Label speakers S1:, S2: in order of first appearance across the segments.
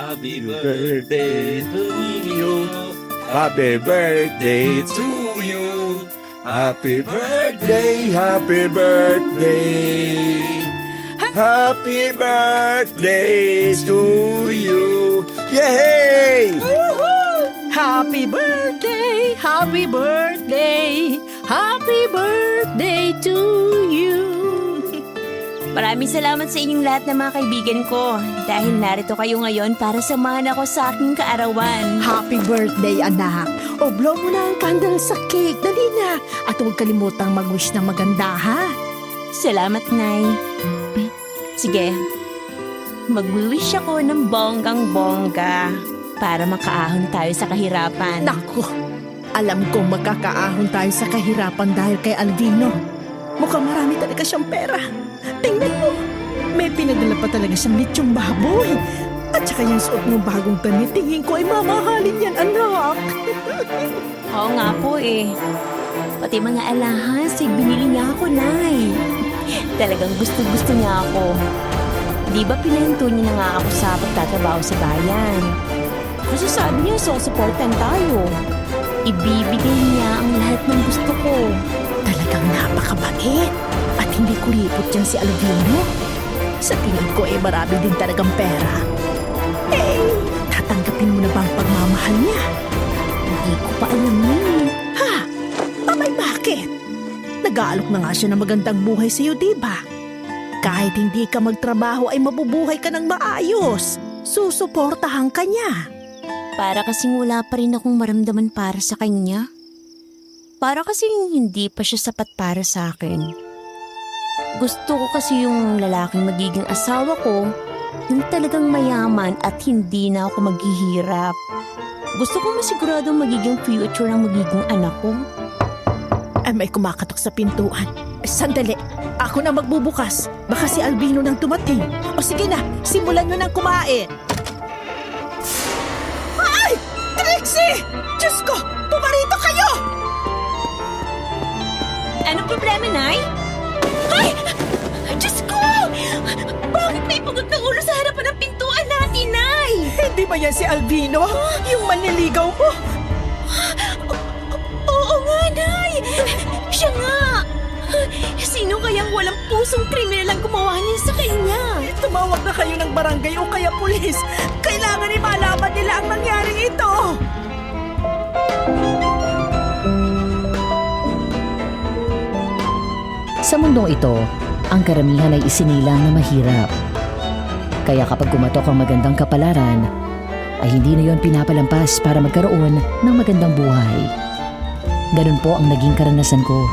S1: Happy birthday to you. Happy birthday to you. Happy birthday, happy birthday. Happy birthday to you. Yay!
S2: Happy birthday, happy birthday, happy birthday to you.
S3: Maraming salamat sa inyong lahat ng mga kaibigan ko dahil narito kayo ngayon para samahan ako sa aking kaarawan.
S2: Happy birthday, anak. O, blow mo na ang candle sa cake. Dali na. At huwag kalimutang mag-wish ng maganda, ha?
S3: Salamat, Nay. Sige, mag-wish ako ng bonggang-bongga para makaahon tayo sa kahirapan.
S2: Naku, alam kong magkakaahon tayo sa kahirapan dahil kay Alvino. Mukhang marami talaga siyang pera. Tingnan mo, may pinadala pa talaga siyang litsong baboy. At saka yung suot ng bagong damit, tingin ko ay mamahalin yan, anak.
S3: Oo nga po eh. Pati mga alahas, binili niya ako, Nay. Talagang gusto-gusto niya ako. Di ba pinahinto niya na nga ako sa pagtatrabaho sa bayan? Kasi sabi niya, susuportan tayo. Ibibigay niya ang lahat ng gusto ko.
S2: Talagang napakabait. At hindi kuripot yan si Alvino. Sa tingin ko ay marami din talagang pera. Eh, tatanggapin mo na ba ang pagmamahal niya?
S3: Hindi ko pa alam eh.
S2: Ha? Abay, bakit? Nag-aalok na nga siya ng magandang buhay sa iyo, di ba? Kahit hindi ka magtrabaho ay mabubuhay ka ng maayos. Susuportahan ka niya.
S3: Para kasing wala pa rin akong maramdaman para sa kanya. Para kasing hindi pa siya sapat para sa akin. Gusto ko kasi yung lalaking magiging asawa ko, yung talagang mayaman at hindi na ako maghihirap. Gusto ko masiguradong magiging future ang magiging anak ko.
S2: Ay, may kumakatok sa pintuan. Sandali, ako na magbubukas. Baka si Alvino nang dumating. O sige na, simulan nyo nang kumain. Ay! Trixie! Diyos ko! Pumarito kayo!
S3: Anong problema, Nay? Ay! Diyos ko! Bakit may pugot ng ulo sa harapan ng pintuan natin, Nay?
S2: Hindi ba yan si Alvino? Yung manliligaw mo?
S3: Oo nga, Nay! Siya nga! Sino kayang walang pusong kriminal ang gumawa niya sa kanya?
S2: Tumawag na kayo ng barangay o kaya pulis. Kailangan ay malaman nila ang nangyaring ito.
S4: Sa mundong ito, ang karamihan ay isinilang na mahirap. Kaya kapag kumatok ang magandang kapalaran, ay hindi na yon pinapalampas para magkaroon ng magandang buhay. Ganun po ang naging karanasan ko.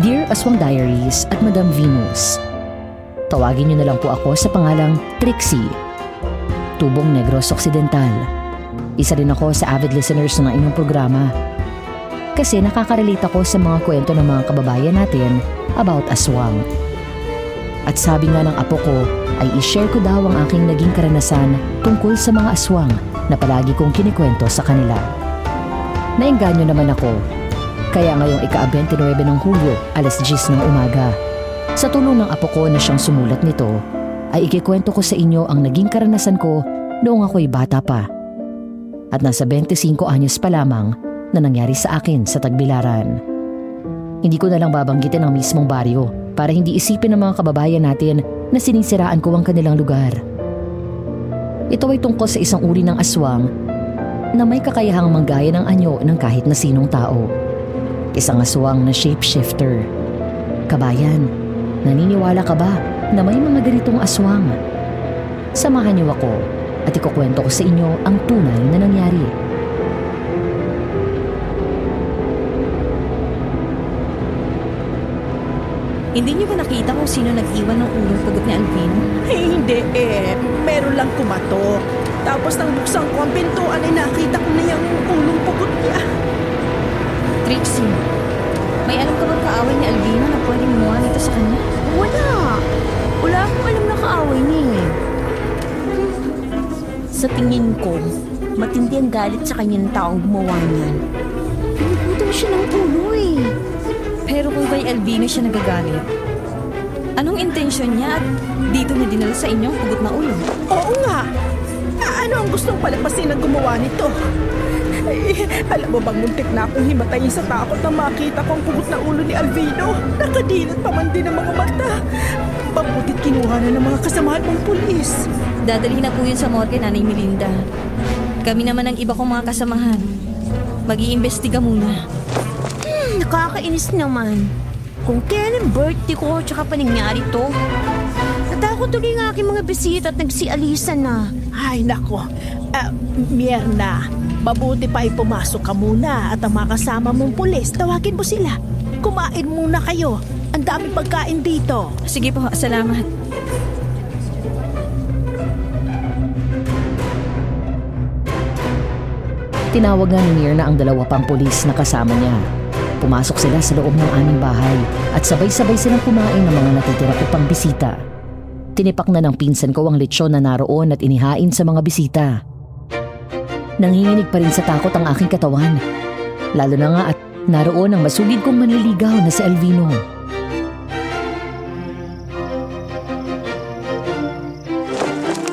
S4: Dear Aswang Diaries at Madam Venus, tawagin niyo na lang po ako sa pangalang Trixie, Tubong Negros Occidental. Isa din ako sa avid listeners ng inyong programa. Kasi nakaka-relate ako sa mga kwento ng mga kababayan natin about aswang. At sabi nga ng apo ko ay i-share ko daw ang aking naging karanasan tungkol sa mga aswang na palagi kong kinikwento sa kanila. Naengganyo naman ako. Kaya ngayong ika-29 ng Hulyo, alas 10 ng umaga, sa tulong ng apo ko na siyang sumulat nito, ay ikikwento ko sa inyo ang naging karanasan ko noong ako'y bata pa. At nasa 25 anyos pa lamang na nangyari sa akin sa Tagbilaran. Hindi ko na lang babanggitin ang mismong baryo para hindi isipin ng mga kababayan natin na sinisiraan ko ang kanilang lugar. Ito ay tungkol sa isang uri ng aswang na may kakayahang manggaya ng anyo ng kahit na sinong tao. Isang aswang na shapeshifter. Kabayan, naniniwala ka ba na may mga ganitong aswang? Samahan niyo ako at ikukwento ko sa inyo ang tunay na nangyari.
S3: Hindi niyo ba nakita kung sino nag-iwan ng ulong pugot ni Alvin?
S2: Eh, hindi eh. Meron lang kumatok. Tapos nang buksan ko ang pintuan ay nakita ko na yung ulong pugot niya.
S3: Trixie, may alam ka bang kaaway ni Alvino na pwedeng gumawa nito sa kanya? Wala! Wala akong alam na kaaway niya eh. Sa tingin ko, matindi ang galit sa kanya ng taong gumawa niyan. Pinuputo siya ng ulo eh. Pero kung kay Alvino siya nagagalit,
S5: Anong intensyon niya at dito niya dinala sa inyo ang pugot na ulo?
S2: Oo nga. Ano ang gustong palapasin ng gumawa nito? Ay, alam mo bang muntik na akong himatayin sa takot na makita ko ang pugot na ulo ni Alvino? Nakadilat pa man din ang mga mata. Mabutit kinuha na ng mga kasamahan mong pulis.
S5: Dadalhin na po yun sa morgue, Nanay Melinda. Kami naman ang iba kong mga kasamahan. Mag-iimbestiga muna.
S3: Nakakainis naman. Kung kailan birthday ko tsaka pa nangyari to. Natakot tuloy ang aking mga bisita at nagsialisan na.
S2: Ay, nako. Mierna, mabuti pa ay pumasok ka muna at ang mga kasama mong pulis, tawagin mo sila. Kumain muna kayo. Ang daming pagkain dito.
S5: Sige po, salamat.
S4: Tinawag nga ni Mirna ang dalawa pang pulis na kasama niya. Pumasok sila sa loob ng aming bahay at sabay-sabay silang kumain ng mga natitira ko pang bisita. Tinipak na ng pinsan ko ang lechon na naroon at inihain sa mga bisita. Nanginginig pa rin sa takot ang aking katawan. Lalo na nga at naroon ang masugid kong manliligaw na si Alvino.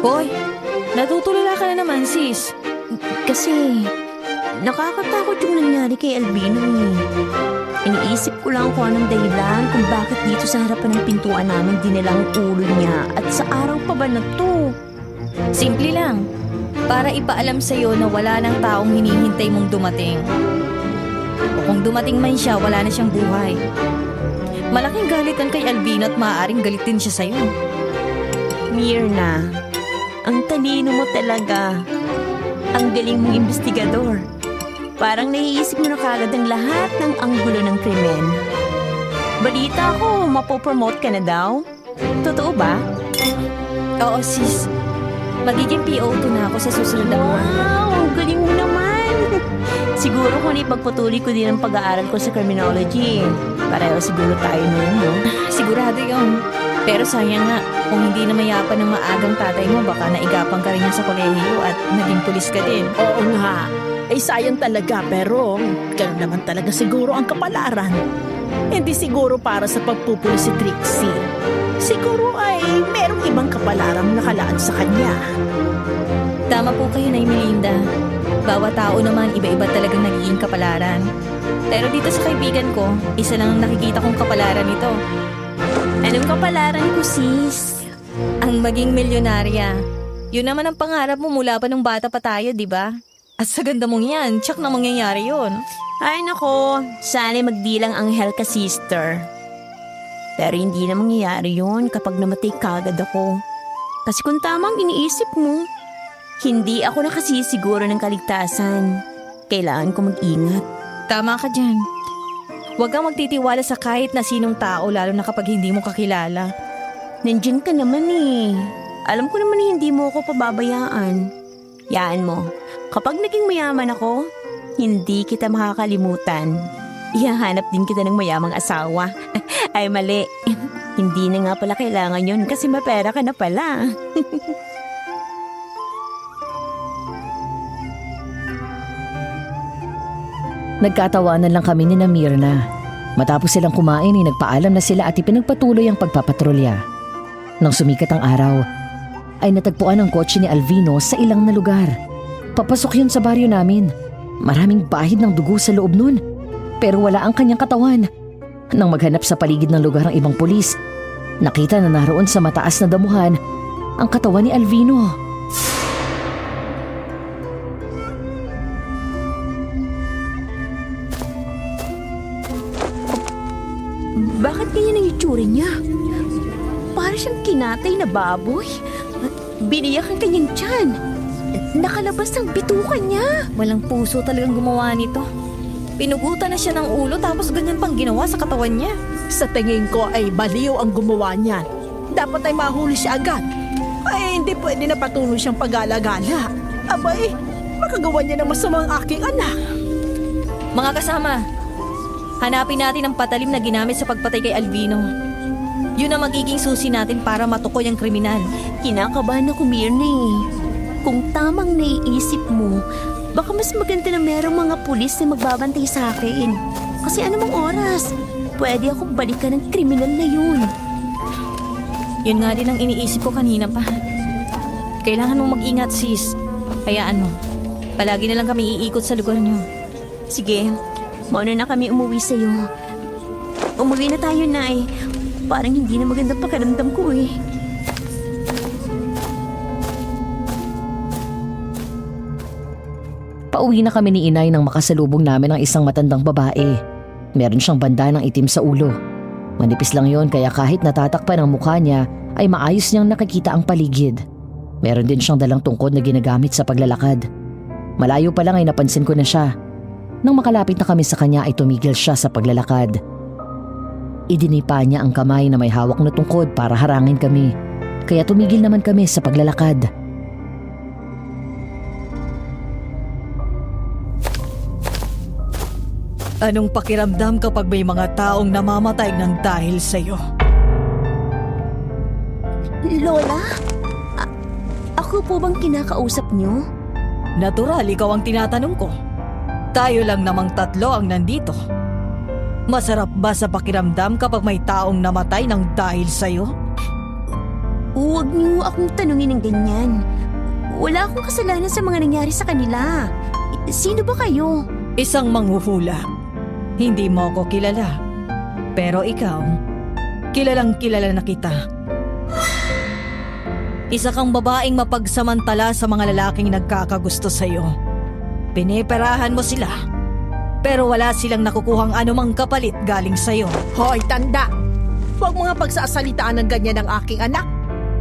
S5: Hoy, natutulala ka na naman, sis.
S3: Kasi nakakatakot yung nangyari kay Albino eh. Iniisip ko lang kung anong dahilan kung bakit dito sa harapan ng pintuan namin dinala ang ulo niya at sa araw pa ba na to?
S5: Simple lang. Para ipaalam sa'yo na wala nang taong hinihintay mong dumating. O kung dumating man siya, wala na siyang buhay. Malaking galitan kay Albino at maaaring galit din siya sa'yo.
S3: Mirna, ang talino mo talaga. Ang galing mong investigador. Parang naiisip mo na kagad ang lahat ng anggulo ng krimen. Balita ko, mapopromote ka na daw. Totoo ba?
S5: Oo, sis. Magiging PO2 na ako sa susunod na buwan.
S3: Wow, ang galing mo naman. Siguro kung ipagpatuloy ko din ang pag-aaral ko sa criminology. Pareho siguro tayo nun, no?
S5: Sigurado yun. Pero sayang nga, kung hindi na mayapan ng maagang tatay mo, baka naigapang ka rin niya sa kolehiyo at naging pulis ka din.
S2: Oo nga. Ay sayang talaga pero ganun naman talaga siguro ang kapalaran. Hindi siguro para sa pagpupuli si Trixie. Siguro ay merong ibang kapalarang nakalaan sa kanya.
S5: Tama po kayo, Nay Melinda. Bawat tao naman, iba-iba talagang nagiging kapalaran. Pero dito sa kaibigan ko, isa lang ang nakikita kong kapalaran nito.
S3: Anong kapalaran ko, sis?
S5: Ang maging milyonarya. Yun naman ang pangarap mo mula pa nung bata pa tayo, di ba? At sa ganda mong yan, tsak na mangyayari yun.
S3: Ay nako, sana magdilang anghel ka, sister. Pero hindi na mangyayari yun kapag namatay kagad ako. Kasi kung tamang iniisip mo, hindi ako nakasisiguro ng kaligtasan. Kailangan ko mag-ingat.
S5: Tama ka dyan. Huwag kang magtitiwala sa kahit na sinong tao, lalo na kapag hindi mo kakilala.
S3: Nandiyan ka naman eh. Alam ko naman na hindi mo ako pababayaan. Yaan mo, kapag naging mayaman ako, hindi kita makakalimutan. Ihahanap din kita ng mayamang asawa. Ay mali, hindi na nga pala kailangan yun kasi mapera ka na pala.
S4: Nagkatawanan lang kami ni Mirna. Matapos silang kumain ay nagpaalam na sila at ipinagpatuloy ang pagpapatrolya. Nang sumikat ang araw, ay natagpuan ang kotse ni Alvino sa ilang na lugar. Papasok yun sa baryo namin. Maraming bahid ng dugo sa loob nun. Pero wala ang kanyang katawan. Nang maghanap sa paligid ng lugar ang ibang pulis, nakita na naroon sa mataas na damuhan ang katawan ni Alvino.
S3: Bakit ganyan ang itsura niya? Para siyang kinatay na baboy. Biniyak ang kanyang tiyan. Nakalabas ang bitukan niya.
S5: Walang puso talagang gumawa nito. Pinugutan na siya ng ulo tapos ganyan pang ginawa sa katawan niya.
S2: Sa tingin ko ay baliw ang gumawa niyan. Dapat ay mahuli siya agad. Ay hindi pwede na patuloy siyang pag-alagala. Abay, makagawa niya ng masamang aking anak.
S5: Mga kasama, hanapin natin ang patalim na ginamit sa pagpatay kay Alvino. Yun ang magiging susi natin para matukoy ang kriminal.
S3: Kinakabahan ako, Mirna eh. Kung tamang naiisip mo, baka mas maganda na merong mga pulis na magbabantay sa akin. Kasi anumang oras, pwede akong balikan ng kriminal na yun.
S5: Yun nga din ang iniisip ko kanina pa. Kailangan mong mag-ingat, sis. Hayaan mo. Palagi na lang kami iikot sa lugar niyo.
S3: Sige, mauna na kami umuwi sa'yo. Umuwi na tayo, Nay. Parang hindi na magandang pakiramdam ko eh.
S4: Pauwi na kami ni Inay nang makasalubong namin ang isang matandang babae. Meron siyang banda ng itim sa ulo. Manipis lang yon kaya kahit natatakpan ang mukha niya ay maayos niyang nakikita ang paligid. Meron din siyang dalang tungkod na ginagamit sa paglalakad. Malayo pa lang ay napansin ko na siya. Nang makalapit na kami sa kanya ay tumigil siya sa paglalakad. Idinipa niya ang kamay na may hawak na tungkod para harangin kami. Kaya tumigil naman kami sa paglalakad.
S2: Anong pakiramdam kapag may mga taong namamatay ng dahil sa'yo?
S3: Lola? Ako po bang kinakausap niyo?
S2: Natural, ikaw ang tinatanong ko. Tayo lang namang tatlo ang nandito. Masarap ba sa pakiramdam kapag may taong namatay ng dahil sa'yo?
S3: Huwag niyo akong tanungin ng ganyan. Wala akong kasalanan sa mga nangyari sa kanila. Sino ba kayo?
S2: Isang manghuhula. Hindi mo ako kilala. Pero ikaw, kilalang kilala na kita. Isa kang babaeng mapagsamantala sa mga lalaking nagkakagusto sa'yo. Piniperahan mo sila, pero wala silang nakukuhang anumang kapalit galing sa'yo.
S6: Hoy, tanda! Huwag mo nga pagsasalitaan ng ganyan ng aking anak.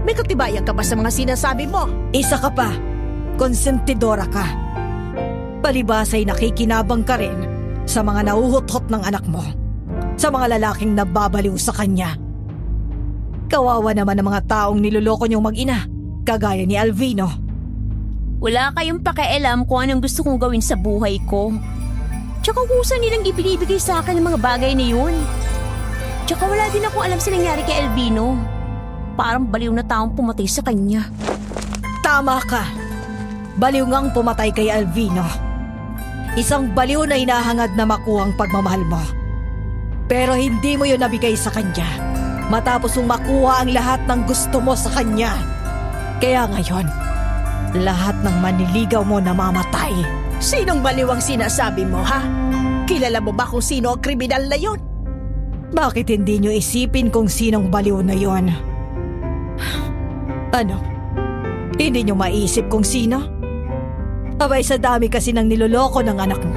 S6: May katibayan ka ba sa mga sinasabi mo?
S2: Isa ka pa, konsentidora ka. Palibasa'y nakikinabang ka rin sa mga nauhuthot ng anak mo, sa mga lalaking nababaliw sa kanya. Kawawa naman ang mga taong niloloko niyong mag-ina, kagaya ni Alvino.
S3: Wala kayong pakialam kung anong gusto kong gawin sa buhay ko. Tsaka kung saan nilang ibinibigay sa akin ang mga bagay na yun. Tsaka wala din akong alam sa nangyari kay Alvino. Parang baliw na taong pumatay sa kanya.
S2: Tama ka. Baliw ngang pumatay kay Alvino. Isang baliw na hinahangad na makuha ang pagmamahal mo. Pero hindi mo yun nabigay sa kanya matapos mong makuha ang lahat ng gusto mo sa kanya. Kaya ngayon, lahat ng maniligaw mo namamatay.
S6: Sinong baliw ang sinasabi mo, ha? Kilala mo ba kung sino ang kriminal na yon?
S2: Bakit hindi nyo isipin kung sinong baliw na yon? Ano? Hindi nyo maisip kung sino? Abay, sa dami kasi ng niloloko ng anak mo.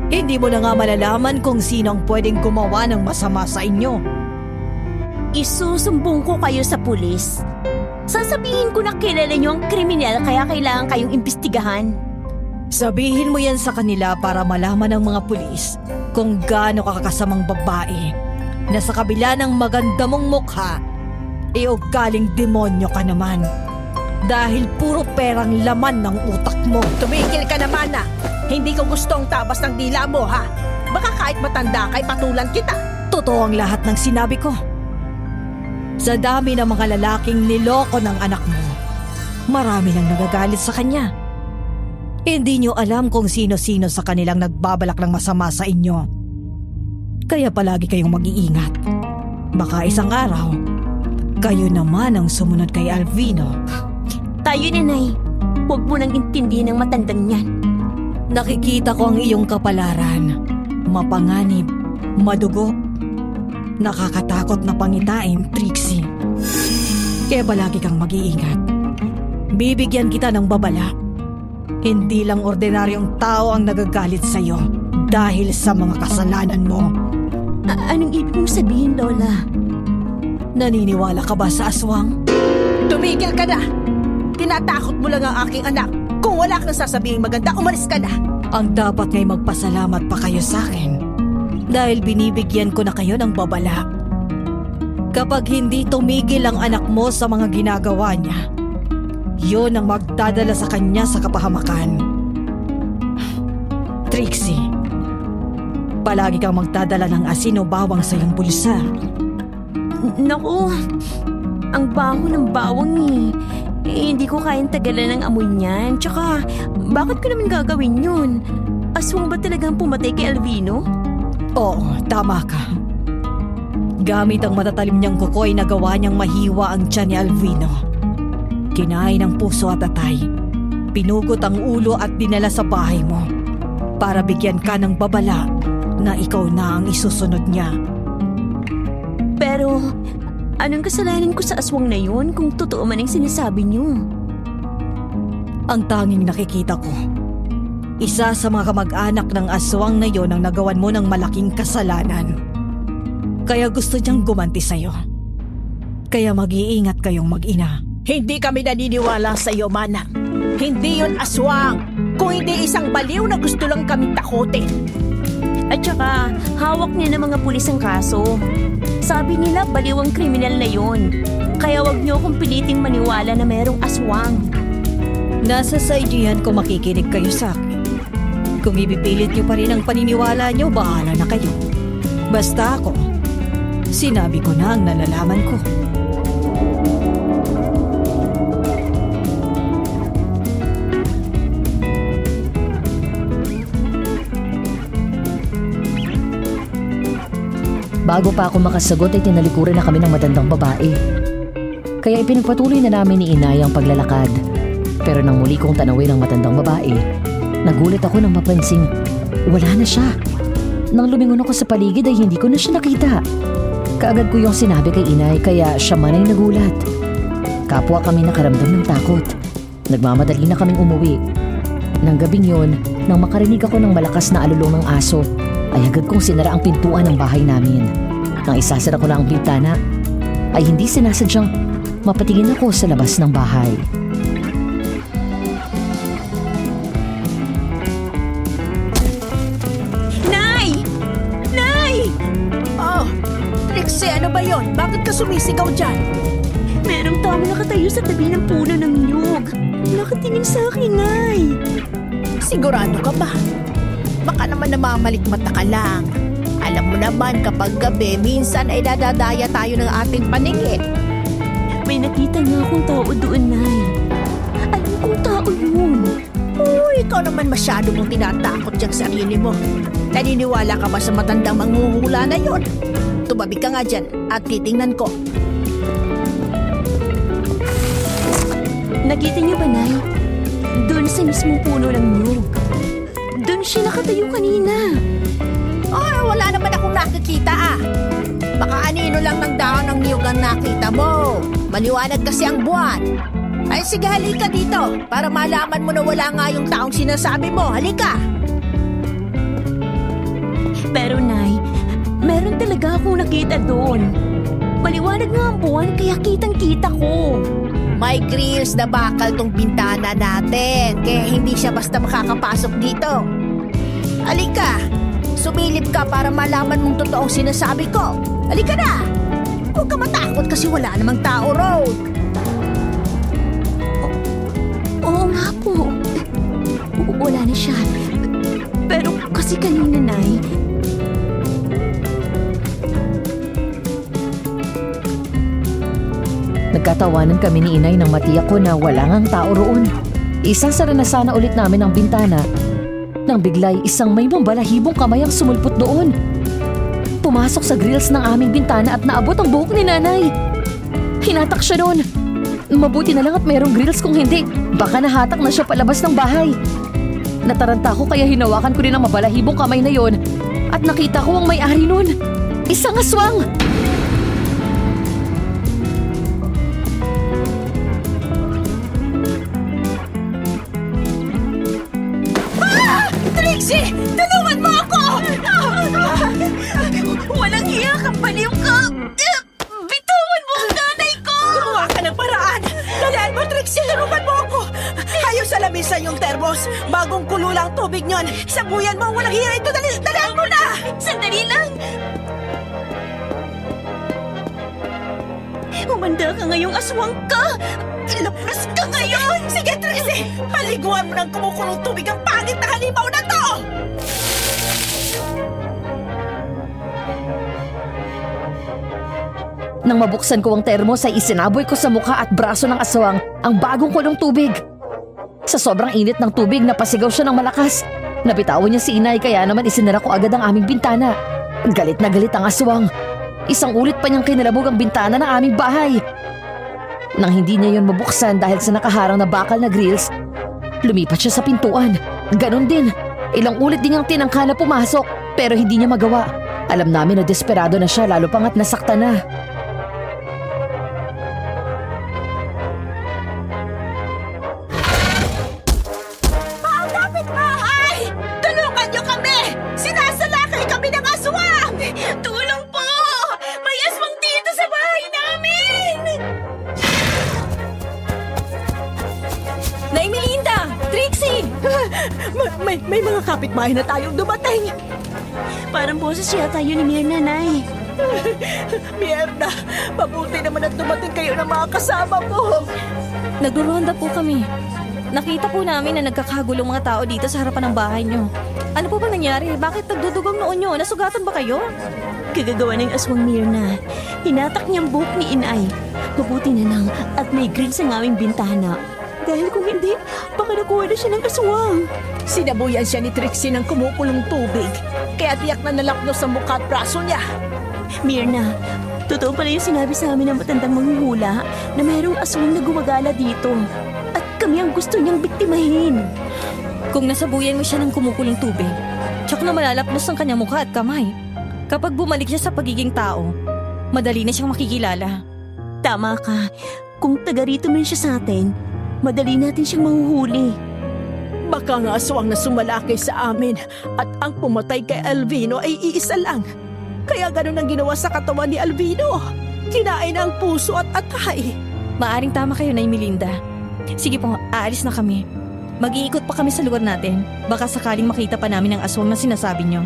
S2: Hindi mo na nga malalaman kung sino ang pwedeng gumawa ng masama sa inyo.
S3: Isusumbong ko kayo sa pulis. Sasabihin ko na kilala niyo ang kriminal kaya kailangan kayong imbestigahan.
S2: Sabihin mo yan sa kanila para malaman ng mga pulis kung gaano ka kakasamang babae na sa kabila ng maganda mong mukha, ugaling demonyo ka naman. Dahil puro perang laman ng utak mo.
S6: Tumigil ka naman na! Hindi ko gusto ang tabas ng dila mo, ha? Baka kahit matanda kay patulan kita.
S2: Totoo ang lahat ng sinabi ko. Sa dami ng mga lalaking niloko ng anak mo, marami nang nagagalit sa kanya. Hindi nyo alam kung sino-sino sa kanilang nagbabalak ng masama sa inyo. Kaya palagi kayong mag-iingat. Baka isang araw, kayo naman ang sumunod kay Alvino.
S3: Tayo, Nanay. Huwag mo nang intindihin ng matandang yan.
S2: Nakikita ko ang iyong kapalaran. Mapanganib, madugo, nakakatakot na pangitain, Trixie. Kaya palagi kang mag-iingat. Bibigyan kita ng babala. Hindi lang ordinaryong tao ang nagagalit sa'yo dahil sa mga kasalanan mo.
S3: Anong ibig mong sabihin, Lola?
S2: Naniniwala ka ba sa aswang?
S6: Tumigil ka na! Tinatakot mo lang ang aking anak. Kung wala kang sasabihin maganda, umalis ka na!
S2: Ang dapat ngay magpasalamat pa kayo sa akin dahil binibigyan ko na kayo ng babala. Kapag hindi tumigil ang anak mo sa mga ginagawa niya, yun ang magdadala sa kanya sa kapahamakan. Trixie, palagi kang magdadala ng asin o bawang sa iyong bulsa.
S3: Naku, ang baho ng bawang eh. Hindi ko kayang tagalan ng amoy niyan. Tsaka, bakit ko naman gagawin yun? Aswang ba talagang pumatay kay Alvino?
S2: Oo, tama ka.
S5: Gamit ang matatalim niyang kukoy na gawa niyang mahiwa ang tiyan ni Alvino. Kinain ng puso at atay. Pinugot ang ulo at dinala sa bahay mo para bigyan ka ng babala na ikaw na ang isusunod niya.
S3: Pero, anong kasalanan ko sa aswang na yun kung totoo man ang sinasabi niyo?
S5: Ang tanging nakikita ko, isa sa mga kamag-anak ng aswang na yon ang nagawan mo ng malaking kasalanan. Kaya gusto niyang gumanti sa'yo. Kaya mag-iingat kayong mag-ina.
S6: Hindi kami naniniwala sa iyo, Manang. Hindi yon aswang. Kung hindi isang baliw na gusto lang kami takutin.
S3: At saka, hawak niya ng mga pulis ang kaso. Sabi nila baliw ang kriminal na yon. Kaya wag niyo akong piliting maniwala na merong aswang.
S5: Nasa side niyo yan kung makikinig kayo sa akin. Kung ibipilit niyo pa rin ang paniniwala niyo, bahala na kayo. Basta ako, sinabi ko na ang nalalaman ko.
S4: Bago pa ako makasagot ay tinalikuran na kami ng matandang babae. Kaya ipinagpatuloy na namin ni Inay ang paglalakad. Pero nang muli kong tanawin ang matandang babae, nagulat ako nang mapansing wala na siya. Nang lumingon ako sa paligid ay hindi ko na siya nakita. Kaagad ko yung sinabi kay Inay kaya siya man ay nagulat. Kapwa kami nakaramdam ng takot. Nagmamadali na kaming umuwi. Nang gabing yun, nang makarinig ako ng malakas na alulong ng aso, ay agad kong sinara ang pintuan ng bahay namin. Nang isasara ko na ang bintana, ay hindi sinasadyang mapatingin ako sa labas ng bahay.
S3: Nay! Nay!
S6: Oh, Trixie, ano ba yon? Bakit ka sumisigaw dyan?
S3: Merong tao nakatayo sa tabi ng puno ng niyog. Nakatingin sa akin, Nay.
S6: Sigurado ka ba? Baka naman namamalikmata ka lang. Alam mo naman kapag gabi, minsan ay dadadaya tayo ng ating paningin.
S3: May nakita nga akong tao doon, Nay. Alam kong tao yun.
S6: Uy, ikaw naman masyado mong tinatakot dyan sa sarili mo. Naniniwala ka ba sa matandang manghuhula na yon? Tumabi ka nga dyan at titingnan ko.
S3: Nakita niyo ba, Nay? Doon sa mismong puno ng niyog. Doon siya nakatayo kanina.
S6: Ay, wala naman akong nakikita ah. Baka anino lang ng dahon ng niyog ang nakita mo. Maliwanag kasi ang buwan. Ay sige, halika dito para malaman mo na wala nga yung taong sinasabi mo. Halika!
S3: Pero, Nay, meron talaga akong nakita doon. Maliwanag nga ang buwan kaya kitang-kita ko.
S6: May grills na bakal tong bintana natin, kaya hindi siya basta makakapasok dito. Halika! Sumilip ka para malaman mong totoong sinasabi ko. Halika na! Huwag ka matakot kasi wala namang tao road.
S3: Oo nga po. Wala na siya. Pero kasi kanina, Nay,
S4: Nagkatawanan kami ni Inay nang matiyak ko na wala ngang tao roon. Isasara na sana ulit namin ang bintana nang biglay isang may mambalahibong kamay ang sumulpot doon. Pumasok sa grills ng aming bintana at naabot ang buhok ni Nanay. Hinatak siya doon. Mabuti na lang at mayroong grills, kung hindi, baka nahatak na siya palabas ng bahay. Nataranta ko kaya hinawakan ko rin ang mabalahibong kamay na yon at nakita ko ang may-ari nun. Isang aswang!
S6: Trixie! Tulungan mo ako!
S3: walang hiya ka, baliw ka! Bitawan mo ang nanay ko!
S6: Gumawa ka ng paraan! Dalaan mo, Trixie! Tulungan mo ako! Ayaw sa lamisan yung termos! Bagong kulo lang tubig nyon! Sabuyan mo! Walang hiya ito! Dalaan mo na!
S3: Sandali lang! Umanda ka ngayong aswang ka! Ilapras ka ngayon!
S6: Sige, Trixie! Haliguan mo ng kumukulong tubig ang pangit na halimaw na to!
S4: Nang mabuksan ko ang termos ay isinaboy ko sa mukha at braso ng aswang ang bagong kulong tubig. Sa sobrang init ng tubig, napasigaw siya ng malakas. Nabitawan niya si Inay kaya naman isinara ko agad ang aming bintana. Galit na galit ang aswang. Isang ulit pa niyang kinalabog ang bintana ng aming bahay. Nang hindi niya yon mabuksan dahil sa nakaharang na bakal na grills, lumipat siya sa pintuan. Ganon din. Ilang ulit din niyang tinangka na pumasok pero hindi niya magawa. Alam namin na desperado na siya lalo pangat nasaktan na.
S2: Kapitbahay! Tulungan niyo kami! Sinasalakay kami ng aswang! Tulong po! May aswang dito sa bahay namin!
S5: Nay Melinda! Trixie!
S2: May mga kapitbahay na tayong dumating!
S5: Parang boses yata yun ni Mirna, Nay.
S2: Mierda! Mabuti naman at dumating kayo ng mga kasama mo!
S5: Nagruronda po kami. Nakita po namin na nagkakagulong mga tao dito sa harapan ng bahay nyo. Ano po ba nangyari? Bakit nagdudugong noon nyo? Nasugatan ba kayo?
S7: Kagagawa ng aswang Mirna. Hinatak niyang buhok ni Inay. Mabuti na lang at may grills ang aming bintana. Dahil kung hindi, baka nakuha na siya ng aswang.
S2: Sinabuyan siya ni Trixie ng kumukulong tubig, kaya tiyak na nalaknos sa mukha at braso niya.
S7: Mirna, totoo pala yung sinabi sa amin ng matandang manghuhula na mayroong aswang na gumagala dito. At kami ang gusto niyang biktimahin.
S5: Kung nasabuyan mo siya ng kumukulong tubig, tsak na malalapnos ang kanyang mukha at kamay. Kapag bumalik siya sa pagiging tao, madali na siyang makikilala.
S7: Tama ka. Kung taga rito man siya sa atin, madali natin siyang mahuhuli.
S2: Baka nga aswang na sumalakay sa amin at ang pumatay kay Alvino ay iisa lang. Kaya ganun ang ginawa sa katawan ni Alvino. Kinain ang puso at atay.
S5: Maaring tama kayo, Nay Melinda. Sige po, aalis na kami. Mag-iikot pa kami sa lugar natin. Baka sakaling makita pa namin ang aswang na sinasabi nyo.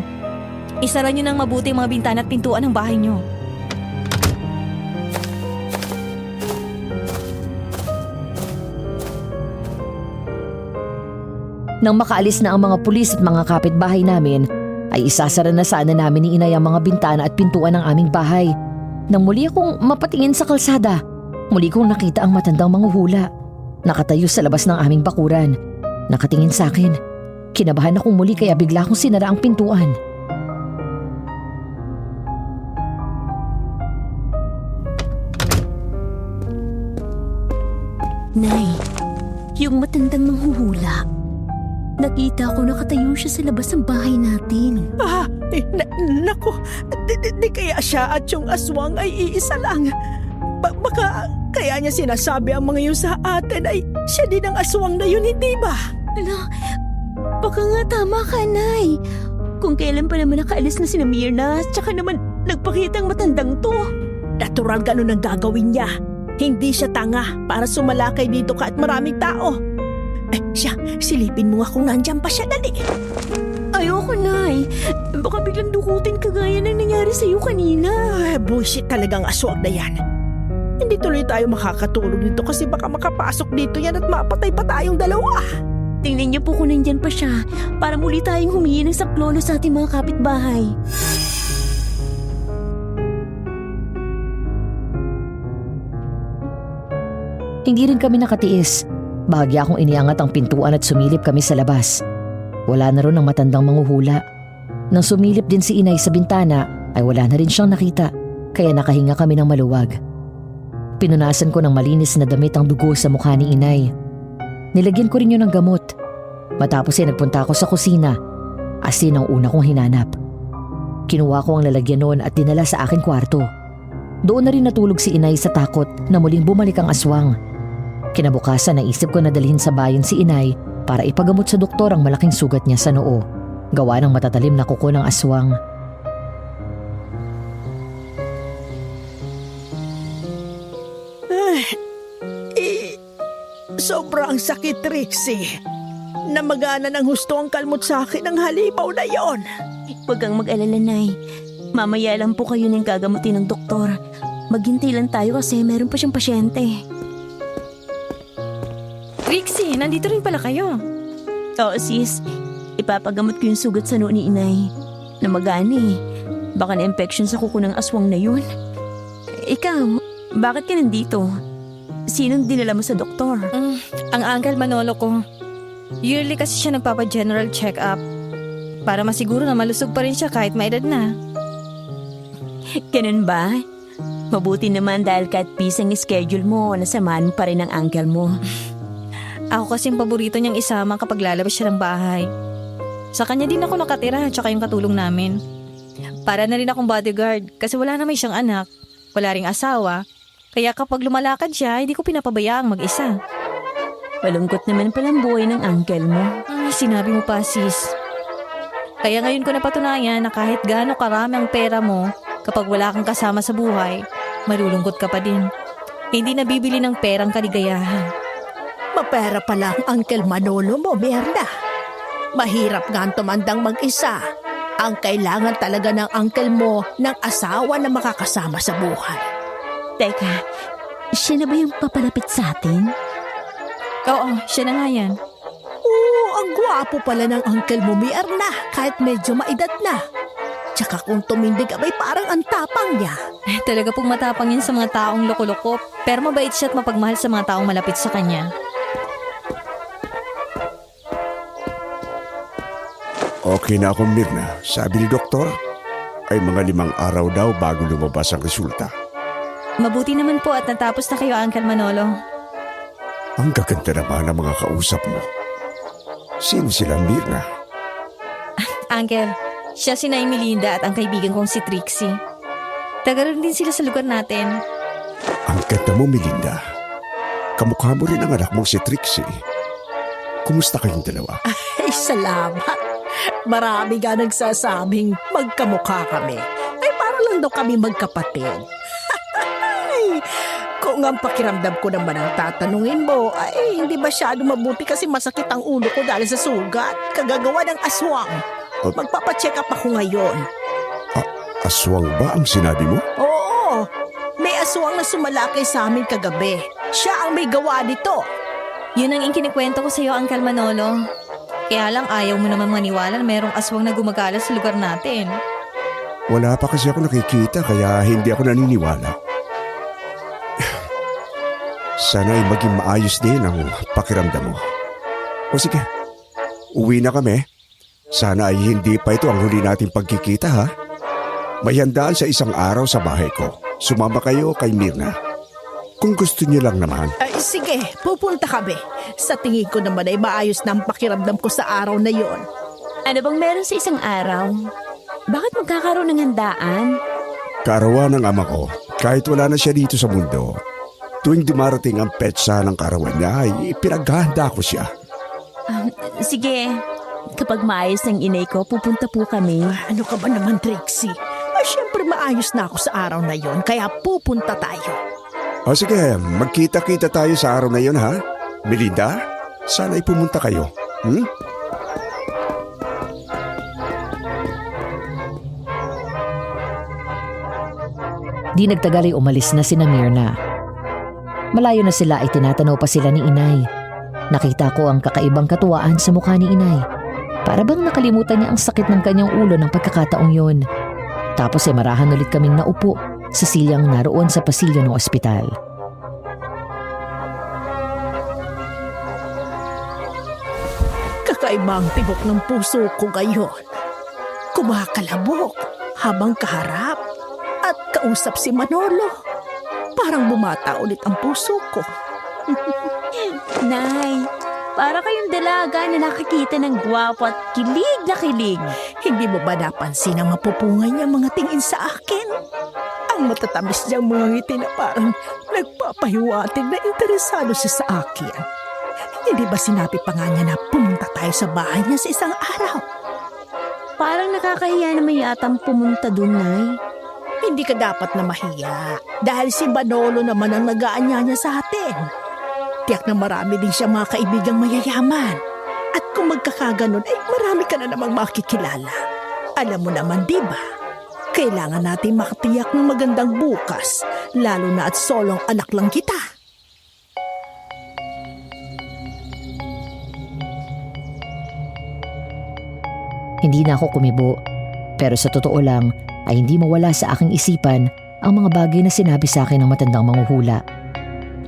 S5: Isara nyo ng mabuti ang mga bintana at pintuan ng bahay nyo.
S4: Nang makaalis na ang mga pulis at mga kapitbahay namin, ay isasara na sana namin ni Inay ang mga bintana at pintuan ng aming bahay. Nang muli akong mapatingin sa kalsada, muli kong nakita ang matandang manghuhula. Nakatayo sa labas ng aming bakuran. Nakatingin sa akin. Kinabahan akong muli kaya bigla akong sinara ang pintuan.
S7: Nay, yung matandang manghuhula. Nakita ko nakatayo siya sa labas ng bahay natin.
S2: Naku, di kaya siya at yung aswang ay iisa lang. Baka kaya niya sinasabi ang mga yun sa atin ay siya din ang aswang na yun, hindi ba?
S7: Ala, baka nga tama ka, Nay. Kung kailan pa naman nakaalis na si Mirna, tsaka naman nagpakita ang matandang to.
S2: Natural ganun ang gagawin niya. Hindi siya tanga para sumalakay dito ka at maraming tao. Siya, silipin mo nga kung nandyan pa siya, dali.
S7: Ayoko, Nay. Baka biglang dukutin kagaya ng nangyari sa'yo kanina.
S2: Bullshit talagang aswang na yan. Hindi tuloy tayo makakatulog dito kasi baka makapasok dito yan at mapatay pa tayong dalawa.
S7: Tingnan niyo po kung nandyan pa siya para muli tayong humingi ng saklolo sa ating mga kapitbahay.
S4: Hindi rin kami nakatiis. Bahagya akong iniangat ang pintuan at sumilip kami sa labas. Wala na ron ang matandang manghuhula. Nang sumilip din si Inay sa bintana ay wala na rin siyang nakita kaya nakahinga kami ng maluwag. Pinunasan ko ng malinis na damit ang dugo sa mukha ni Inay. Nilagyan ko rin yun ng gamot. Matapos ay nagpunta ako sa kusina. Asin ang una kong hinanap. Kinuha ko ang lalagyan noon at dinala sa aking kwarto. Doon na rin natulog si Inay sa takot na muling bumalik ang aswang. Kinabukasan naisip ko na dalhin sa bayan si Inay para ipagamot sa doktor ang malaking sugat niya sa noo. Gawa ng matatalim na kuko ng aswang.
S2: Sobrang sakit, Trixie. Namagana ng husto ang kalmot sa akin ng halimaw na yon.
S7: Huwag kang mag-alala, Nay. Mamaya lang po kayo nang gagamutin ng doktor. Maghintay lang tayo kasi meron pa siyang pasyente.
S5: Trixie, nandito rin pala kayo.
S7: Oo, sis. Ipapagamot ko yung sugat sa noo ni Inay. Namagani. Baka na-infection sa kuko ng aswang na yun. Ikaw, bakit ka nandito? Sinong dinala mo sa doktor?
S5: Ang Uncle Manolo ko. Yearly kasi siya nagpapa-general check-up. Para masiguro na malusog pa rin siya kahit may edad na.
S7: Ganun ba? Mabuti naman dahil kahit busy ang schedule mo, nasamahan mo pa rin ang uncle mo.
S5: Ako kasing paborito niyang isama kapag lalabas siya ng bahay. Sa kanya din ako nakatira, tsaka yung katulong namin. Para na rin akong bodyguard kasi wala naman siyang anak, wala ring asawa. Kaya kapag lumalakad siya, hindi ko pinapabayaang mag-isa.
S7: Malungkot naman palang buhay ng uncle mo.
S5: Sinabi mo pa, sis. Kaya ngayon ko napatunayan na kahit gaano karami ang pera mo, kapag wala kang kasama sa buhay, malulungkot ka pa din. Hindi nabibili ng perang kaligayahan.
S6: Mapera pala ang Uncle Manolo mo, Mirna. Mahirap nga ang tumandang mag-isa. Ang kailangan talaga ng uncle mo ng asawa na makakasama sa buhay.
S7: Teka, siya na ba yung papalapit sa atin?
S5: Oo, siya na nga yan.
S6: Oo, ang gwapo pala ng uncle mo, Mirna, kahit medyo maedad na. Tsaka kung tumindig abay parang ang tapang niya.
S5: Talaga pong matapang yan sa mga taong loko-loko, pero mabait siya at mapagmahal sa mga taong malapit sa kanya.
S1: Okay na ako, Mirna. Sabi ni doktor, ay mga 5 araw daw bago lumabas ang resulta.
S5: Mabuti naman po at natapos na kayo, Uncle Manolo.
S1: Ang gaganda naman ng mga kausap mo. Sino sila, Mirna?
S5: Uncle, siya si Nay Melinda at ang kaibigan kong si Trixie. Tagal din sila sa lugar natin.
S1: Ang ganda mo, Melinda. Kamukha mo rin ang anak mong si Trixie. Kumusta kayong dalawa?
S6: Ay, salamat. Marami nga nagsasabing magkamukha kami. Ay, para lang daw kami magkapatid. Ay, kung ang pakiramdam ko naman ang tatanungin mo, ay hindi masyado mabuti kasi masakit ang ulo ko dahil sa sugat. Kagagawa ng aswang. Magpapacheck up ako ngayon.
S1: Aswang ba ang sinabi mo?
S6: Oo, may aswang na sumalakay sa amin kagabi. Siya ang may gawa nito.
S5: Yun ang ikinikwento ko sa iyo, Uncle Manolo. Kaya lang ayaw mo naman maniwala na merong aswang na gumagala sa lugar natin.
S1: Wala pa kasi ako nakikita kaya hindi ako naniniwala. Sana ay maging maayos din ang pakiramdam mo. O sige, uwi na kami. Sana ay hindi pa ito ang huli nating pagkikita, ha? May handaan sa 1 araw sa bahay ko. Sumama kayo kay Mirna. Kung gusto niyo lang naman.
S6: Ay, sige, pupunta kami. Sa tingin ko naman ay maayos na ang pakiramdam ko sa araw na yon.
S7: Ano bang meron sa 1 araw? Bakit magkakaroon ng handaan?
S1: Kaarawan ng ama ko, kahit wala na siya dito sa mundo. Tuwing dumarating ang petsa ng kaarawan niya ay pinaghahanda ko siya.
S7: Sige, kapag maayos ng inay ko, pupunta po kami.
S6: Ano ka ba naman, Trixie? Ay, syempre maayos na ako sa araw na yon, kaya pupunta tayo.
S1: O sige, magkita-kita tayo sa araw na yon, ha? Melinda, sana'y pumunta kayo.
S4: Di nagtagal ay umalis na sina Mirna. Malayo na sila ay tinatanaw pa sila ni Inay. Nakita ko ang kakaibang katuwaan sa mukha ni Inay. Para bang nakalimutan niya ang sakit ng kanyang ulo ng pagkakataong yon. Tapos ay marahan ulit kaming naupo sa silyang naroon sa pasilyo ng ospital.
S6: Kakaibang tibok ng puso ko ngayon. Kumakalabok habang kaharap at kausap si Manolo. Parang bumata ulit ang puso ko.
S7: Nay, para kayong dalaga na nakakita ng gwapo at kilig na kilig.
S6: Hindi mo ba napansin ang mapupungay niya mga tingin sa akin? Ang matatamis niyang mga ngiti na parang nagpapahiwatig na interesado siya sa akin. Hindi ba sinabi pa nga niya na pumunta tayo sa bahay niya sa 1 araw?
S7: Parang nakakahiya naman yatang pumunta dun, Nay.
S6: Hindi ka dapat na mahiya dahil si Manolo naman ang nag-aanyaya sa atin. Tiyak na marami din siya mga kaibigang mayayaman. At kung magkakaganon ay marami ka na namang makikilala. Alam mo naman, di ba? Kailangan natin makatiyak ng magandang bukas, lalo na at solong anak lang kita.
S4: Hindi na ako kumibo, pero sa totoo lang ay hindi mawala sa aking isipan ang mga bagay na sinabi sa akin ng matandang manghuhula.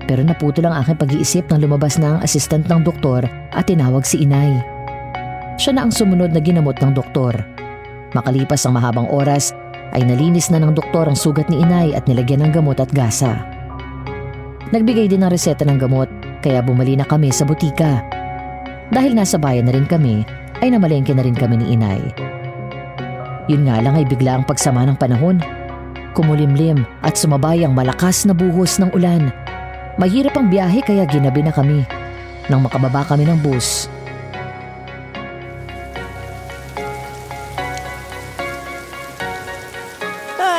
S4: Pero naputol ang aking pag-iisip nang lumabas na ang assistant ng doktor at tinawag si Inay. Siya na ang sumunod na ginamot ng doktor. Makalipas ang mahabang oras ay nalinis na ng doktor ang sugat ni inay at nilagyan ng gamot at gasa. Nagbigay din ng reseta ng gamot kaya bumali na kami sa butika. Dahil nasa bayan na rin kami, ay namalengke na rin kami ni inay. Yun nga lang ay bigla ang pagsama ng panahon. Kumulimlim at sumabay ang malakas na buhos ng ulan. Mahirap ang biyahe kaya ginabi na kami. Nang makababa kami ng bus,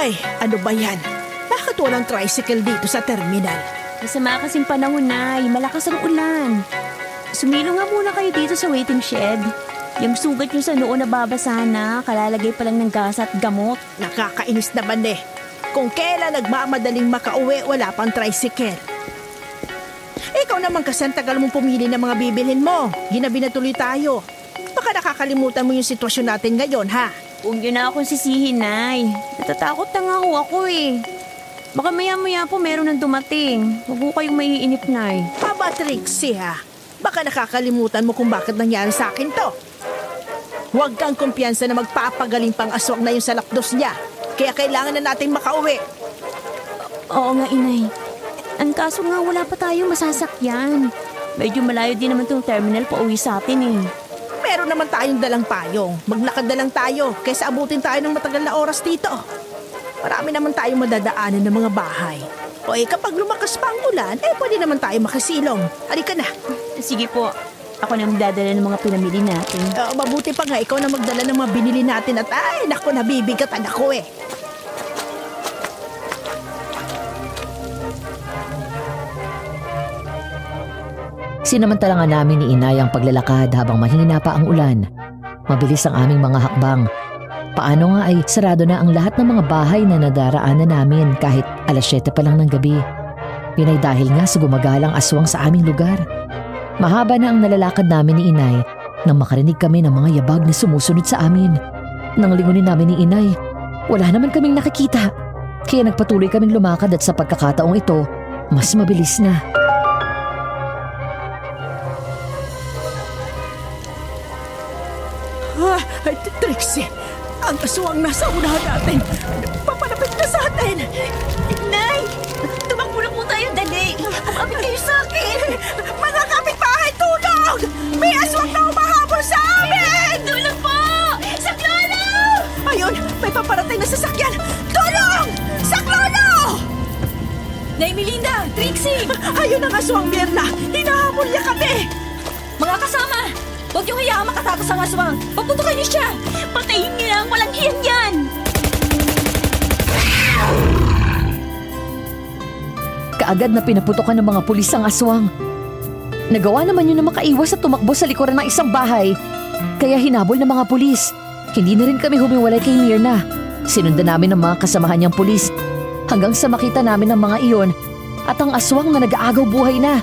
S2: Ay, ano ba yan? Bakit walang tricycle dito sa terminal?
S7: Masama kasing panahon, Nay. Malakas ang ulan. Sumilo nga muna kayo dito sa waiting shed. Yung sugat nyo sa noo na babasahan na, kalalagay pa lang ng gas at gamot.
S2: Nakakainis naman eh. Kung kailan nagmamadaling makauwi, wala pang tricycle. Ikaw naman kasi ang tagal mong pumili ng mga bibilhin mo. Ginabi na tuloy tayo. Baka nakakalimutan mo yung sitwasyon natin ngayon, ha?
S7: Huwag nyo na akong sisihin, Nay. Natatakot na nga ako eh. Baka maya-maya po meron nang dumating. Huwag ko kayong maiinip, Nay.
S2: Aba, Trixie, ha? Baka nakakalimutan mo kung bakit nangyari sa akin to. Huwag kang kumpiyansa na magpapagaling pang aswang na yung sa lapdos niya. Kaya kailangan na nating makauwi.
S7: Oo nga, Inay. Ang kaso nga wala pa tayong masasakyan. Medyo malayo din naman tong terminal pa uwi sa atin eh.
S2: Meron naman tayong dalang payong. Maglakad na lang tayo kaysa abutin tayo ng matagal na oras dito. Marami naman tayong madadaanan ng mga bahay. O kapag lumakas pa ang ulan, pwede naman tayo makasilong. Halika na.
S7: Sige po. Ako na magdadala ng mga pinamili natin.
S2: Mabuti pa nga ikaw na magdala ng mga binili natin at naku, nabibigatan ako eh.
S4: sinamantala nga namin ni inay ang paglalakad habang mahina pa ang ulan. Mabilis ang aming mga hakbang. Paano nga ay sarado na ang lahat ng mga bahay na nadaraanan namin kahit 7:00 pa lang ng gabi. Pinay dahil nga sa gumagalang aswang sa aming lugar. Mahaba na ang nalalakad namin ni inay nang makarinig kami ng mga yabag na sumusunod sa amin. Nang lingunin namin ni inay, wala naman kaming nakikita. Kaya nagpatuloy kaming lumakad at sa pagkakataong ito, mas mabilis na.
S2: Trixie, ang aswang nasa unahan natin. Papalapit na sa atin.
S7: Nay! Tumakbo na po tayo, dali! Kumapit kayo sa akin!
S2: Mga kapitbahay, tulong! May aswang na umahabol sa amin!
S7: Tulong po! Saklolo!
S2: Ayun, may paparating na sasakyan! Tulong! Saklolo!
S5: Nay Melinda! Trixie!
S2: Ayun ang aswang, Mirna! Hinahabol niya kami!
S5: Mga kasama! Huwag niyong hayaang makatakas ang aswang! Pagputukan niyo siya! Patayin niyo na ang walang hiyan yan!
S4: Kaagad na pinaputokan ng mga pulis ang aswang. Nagawa naman yun na makaiwas at tumakbo sa likuran ng isang bahay. Kaya hinabol ng mga pulis. Hindi na rin kami humiwalay kay Mirna. Sinundan namin ng mga kasamahan niyang pulis hanggang sa makita namin ang mga iyon at ang aswang na nag-aagaw buhay na.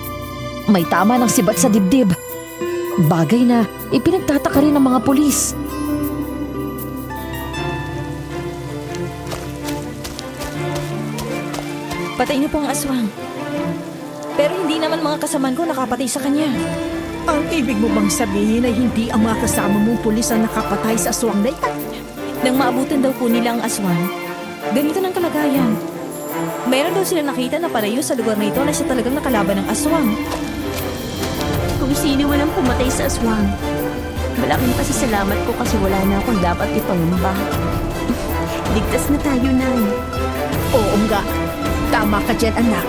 S4: May tama ng sibat sa dibdib. Bagay na ipinagtataka rin ng mga pulis.
S5: Patay niyo po ang aswang. Pero hindi naman mga kasamaan ko nakapatay sa kanya.
S2: Ang ibig mo bang sabihin ay hindi ang mga kasama mong pulis ang nakapatay sa aswang na yan?
S5: Nang maabutan daw po nila ang aswang, ganito ng kalagayan. Mayroon daw sila nakita na palayo sa lugar na ito na siya talagang nakalaban ng aswang.
S7: Kung sino man ang pumatay sa aswang, malaking pasasalamat ko kasi wala na akong dapat ipangamba. Ligtas na tayo, Nay.
S2: Oo nga, tama ka dyan, anak.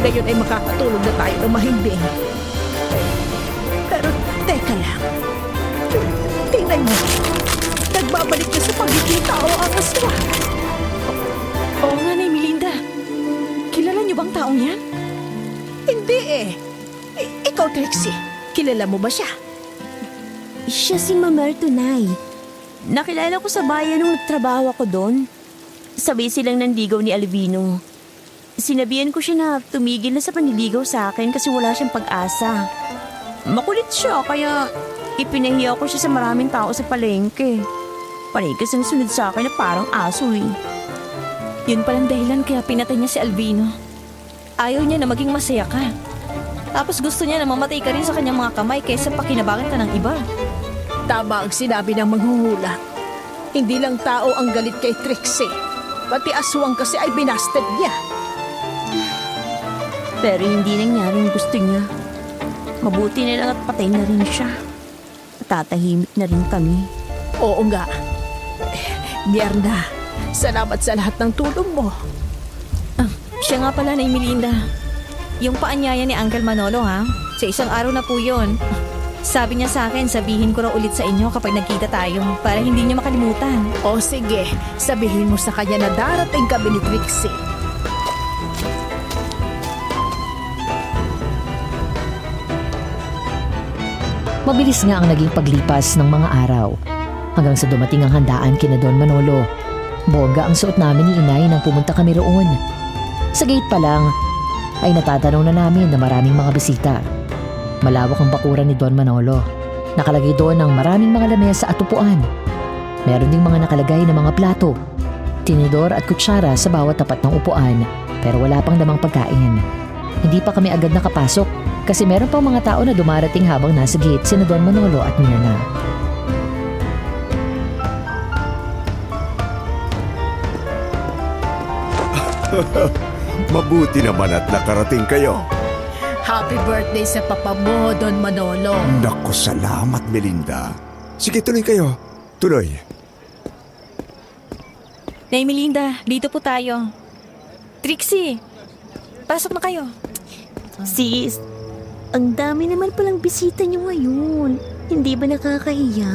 S2: Ngayon ay makakatulog na tayo ng mahimbing. Pero teka lang. Tingnan mo. Nagbabalik na sa pagiging tao ang aswang.
S5: Oo nga, Nay Melinda. Kilala niyo bang taong yan?
S2: Hindi eh. Ikaw, Trixie, kilala mo ba siya?
S7: Siya si Mamerto, Nay. Nakilala ko sa bayan nung nagtrabaho ako doon. Sabay silang nandigaw ni Alvino. Sinabihan ko siya na tumigil na sa panliligaw sa akin kasi wala siyang pag-asa. Makulit siya kaya ipinahiya ko siya sa maraming tao sa palengke. Panay kasing sunod sa akin na parang aso eh.
S5: Yun palang dahilan kaya pinatay niya si Alvino. Ayaw niya na maging masaya ka. Tapos gusto niya na mamatay ka rin sa kanyang mga kamay kaysa pakinabangan ka ng iba.
S2: Tama ang sinabi ng manghuhula. Hindi lang tao ang galit kay Trixie. Pati aswang kasi ay binasted niya.
S7: Pero hindi nangyari yung gusto niya. Mabuti na lang at patay na rin siya. Tatahimik na rin kami.
S2: Oo nga. Mierna, salamat sa lahat ng tulong mo.
S5: Siya nga pala na Melinda. Yung paanyaya ni Uncle Manolo ha, sa isang araw na po yun. Sabi niya sa akin, sabihin ko raw ulit sa inyo kapag nagkita tayo para hindi niyo makalimutan.
S2: O sige, sabihin mo sa kanya na darating kami ni Trixie.
S4: Mabilis nga ang naging paglipas ng mga araw hanggang sa dumating ang handaan kina Don Manolo. Bongga ang suot namin ni Inay nang pumunta kami roon. Sa gate pa lang ay natatanaw na namin na maraming mga bisita. Malawak ang bakuran ni Don Manolo. Nakalagay doon ang maraming mga lamesa at upuan. Meron ding mga nakalagay na mga plato, tinidor at kutsara sa bawat tapat ng upuan, pero wala pang lamang pagkain. Hindi pa kami agad nakapasok kasi meron pang mga tao na dumarating habang nasa gate sina Don Manolo at Myrna.
S1: Mabuti naman at nakarating kayo.
S2: Happy birthday sa papa mo, Don Manolo.
S1: Naku, salamat Melinda. Sige, tuloy kayo. Tuloy.
S5: Nay Melinda, dito po tayo. Trixie, pasok na kayo.
S7: Sis, ang dami naman palang bisita niyo ngayon. Hindi ba nakakahiya?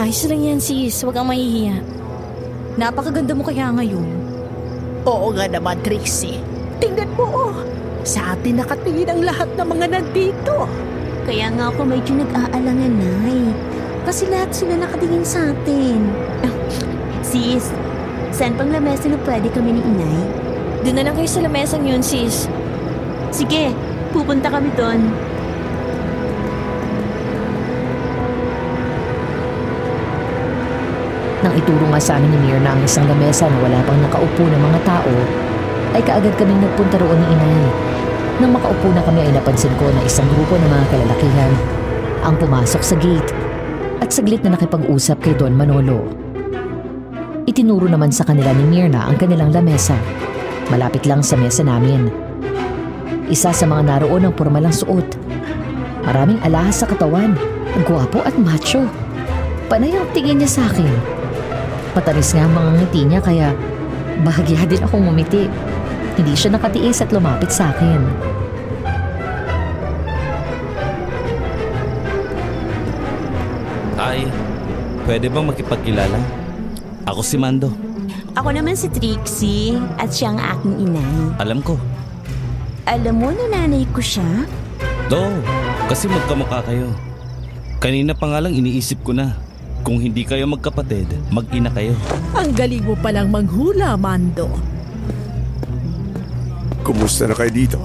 S5: Ayos lang yan sis, huwag kang mahihiya. Napakaganda mo kaya ngayon.
S2: Oo nga naman, Trixie. Tingnan mo, oh. Sa atin nakatingin ang lahat ng mga nandito.
S7: Kaya nga ako medyo nag-aalangan, Nay. Kasi lahat sila nakatingin sa atin. Sis, saan pang lamesa na pwede kami ni Inay?
S5: Doon na lang kayo sa lamesang yun sis.
S7: Sige, pupunta kami doon.
S4: Nang ituro nga sa amin ni Myrna ang isang lamesa na wala pang nakaupo na mga tao, ay kaagad kaming nagpunta roon ni Inay. Nang makaupo na kami ay napansin ko na isang grupo ng mga kalalakihan ang pumasok sa gate at saglit na nakipag-usap kay Don Manolo. Itinuro naman sa kanila ni Myrna ang kanilang lamesa, malapit lang sa mesa namin. Isa sa mga naroon ang pormalang suot. Maraming alahas sa katawan, gwapo at macho. Panay ang tingin niya sa akin. Matamis nga ang mga ngiti niya kaya bahagya din akong ngumiti. Hindi siya nakatiis at lumapit sa akin.
S8: Ay, pwede bang makipagkilala? Ako si Mando.
S7: Ako naman si Trixie at siya ang aking inay.
S8: Alam ko.
S7: Alam mo na nanay ko siya?
S8: Oo, kasi magkamukha kayo. Kanina pa nga lang iniisip ko na. Kung hindi kayo magkapatid, mag-ina kayo.
S2: Ang galing mo palang manghula, Mando.
S1: Kumusta na kayo dito?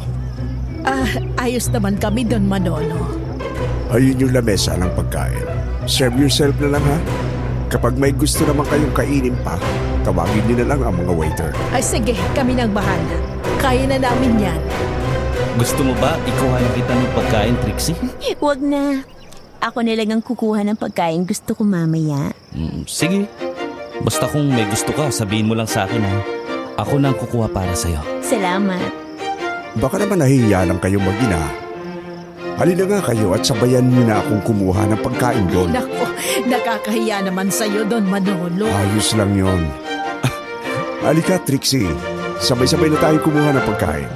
S2: Ayos naman kami, Don Manolo.
S1: Ayun yung lamesa ng pagkain. Serve yourself na lang ha. Kapag may gusto naman kayong kainin pa, tawagin niyo na lang ang mga waiter.
S2: Ay sige, kami nang bahala. Kaya na namin yan.
S8: Gusto mo ba ikuhanin kita ng pagkain, Trixie?
S7: Huwag na. Ako na lang ang kukuha ng pagkain gusto ko mamaya.
S8: Sige. Basta kung may gusto ka, sabihin mo lang sa akin ha. Ako na ang kukuha para sa'yo.
S7: Salamat.
S1: Baka naman nahihiya lang kayo mag-ina. Halina nga kayo at sabayan niyo na akong kumuha ng pagkain doon.
S2: Nako, nakakahiya naman sa'yo, Don Manolo.
S1: Ayos lang yon. Halika, Trixie. Sabay-sabay na tayong kumuha ng pagkain.